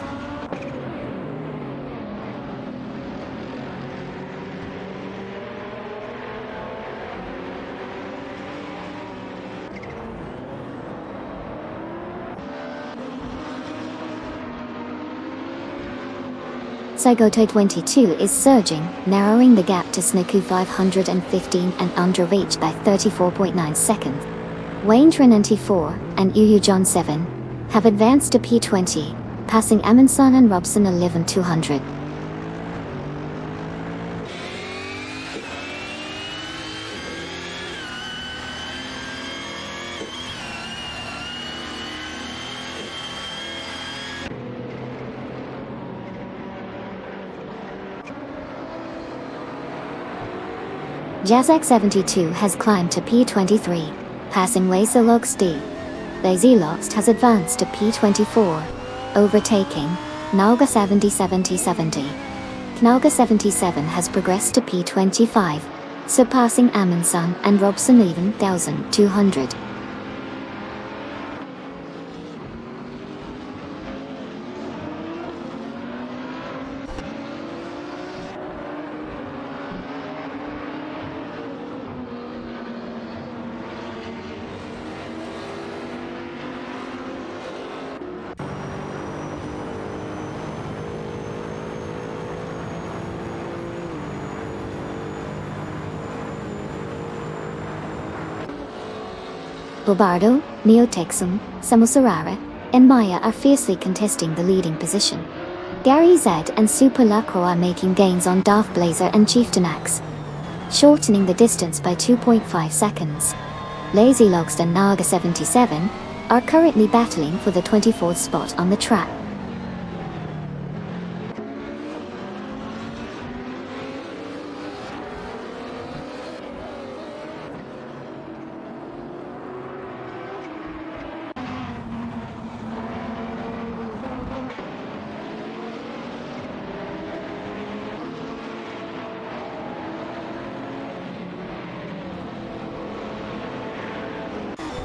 Zygoto 22 is surging, narrowing the gap to Snaku 515 and under reach by 34.9 seconds. Wayne 94 and Uyu John 7 have advanced to P20, passing Amundsen and Robson 11,200. Jazek 72 has climbed to P23, passing Laserlox D. Laserlox has advanced to P24, overtaking Knauga 70. Knauga 77 has progressed to P25, surpassing Amundsen and Robson 11,200. Bobardo, Neotexum, Samosarara, and Maya are fiercely contesting the leading position. Gary Z and Super Lacroix are making gains on Darth Blazer and Chieftain-Axe, shortening the distance by 2.5 seconds. Lazylogs and Naga 77 are currently battling for the 24th spot on the track.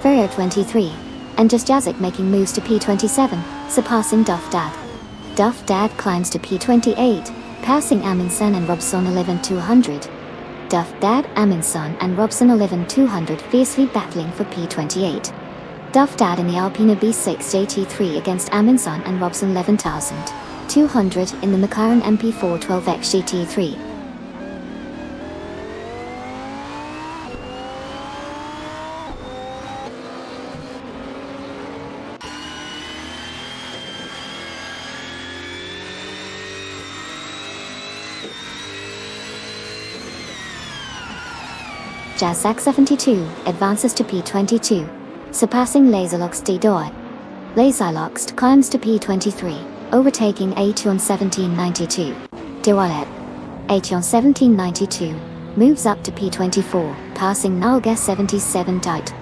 Ferrier 23, and Just Jazik making moves to P27, surpassing Duff Dad. Duff Dad climbs to P28, passing Amundsen and Robson 11,200. Duff Dad, Amundsen and Robson 11,200 fiercely battling for P28. Duff Dad in the Alpina B6 JT3 against Amundsen and Robson 11,200 in the McLaren MP412X GT3. Jazak 72 advances to P22, surpassing Laserlox D. Doi. Laserlox climbs to P23, overtaking Aetion 1792. Diwalet. Aetion 1792 moves up to P24, passing Nalga 77 Tight.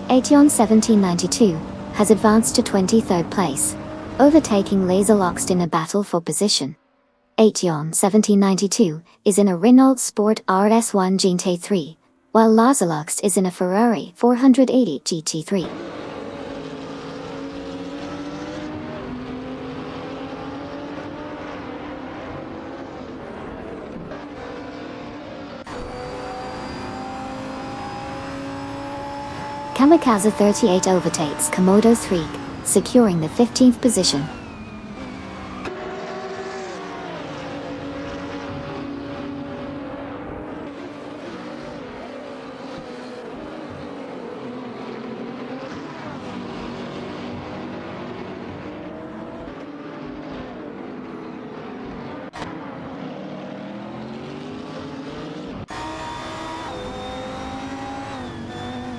Aetion 1792 has advanced to 23rd place, overtaking Laserlox in a battle for position. Aetion 1792 is in a Renault Sport RS1 GT3, while Laserlox is in a Ferrari 480 GT3. Kamikaze 38 overtakes Komodo 3, securing the 15th position.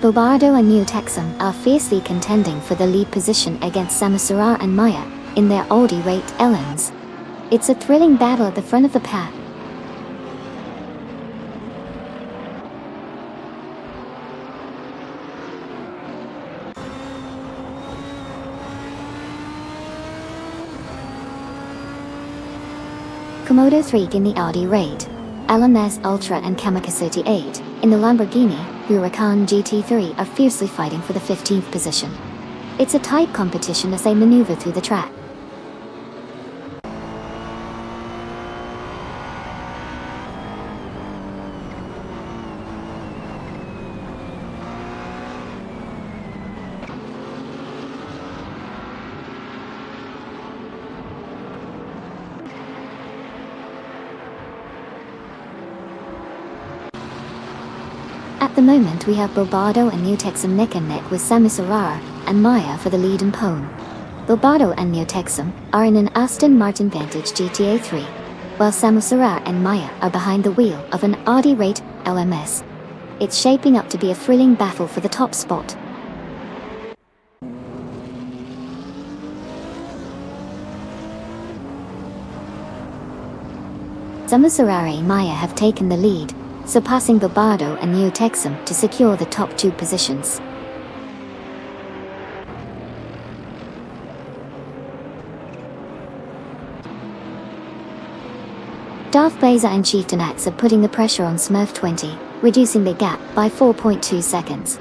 Bobardo and Neotexum are fiercely contending for the lead position against Samosara and Maya in their Audi-raked Ellens. It's a thrilling battle at the front of the pack. Komodo 3 in the Audi Raid, LMS Ultra and Kamikaze 38 in the Lamborghini Huracan GT3 are fiercely fighting for the 15th position. It's a tight competition as they maneuver through the track. At the moment we have Bobardo and Neotexum neck and neck with Samosara and Maya for the lead and pole. Bobardo and Neotexum are in an Aston Martin Vantage GTA 3. while Samusara and Maya are behind the wheel of an RD-rate LMS. It's shaping up to be a thrilling battle for the top spot. Samusara and Maya have taken the lead, surpassing Bobardo and Neo Texum to secure the top 2 positions. Darth Blazer and Chieftain Axe are putting the pressure on Smurf 20, reducing the gap by 4.2 seconds.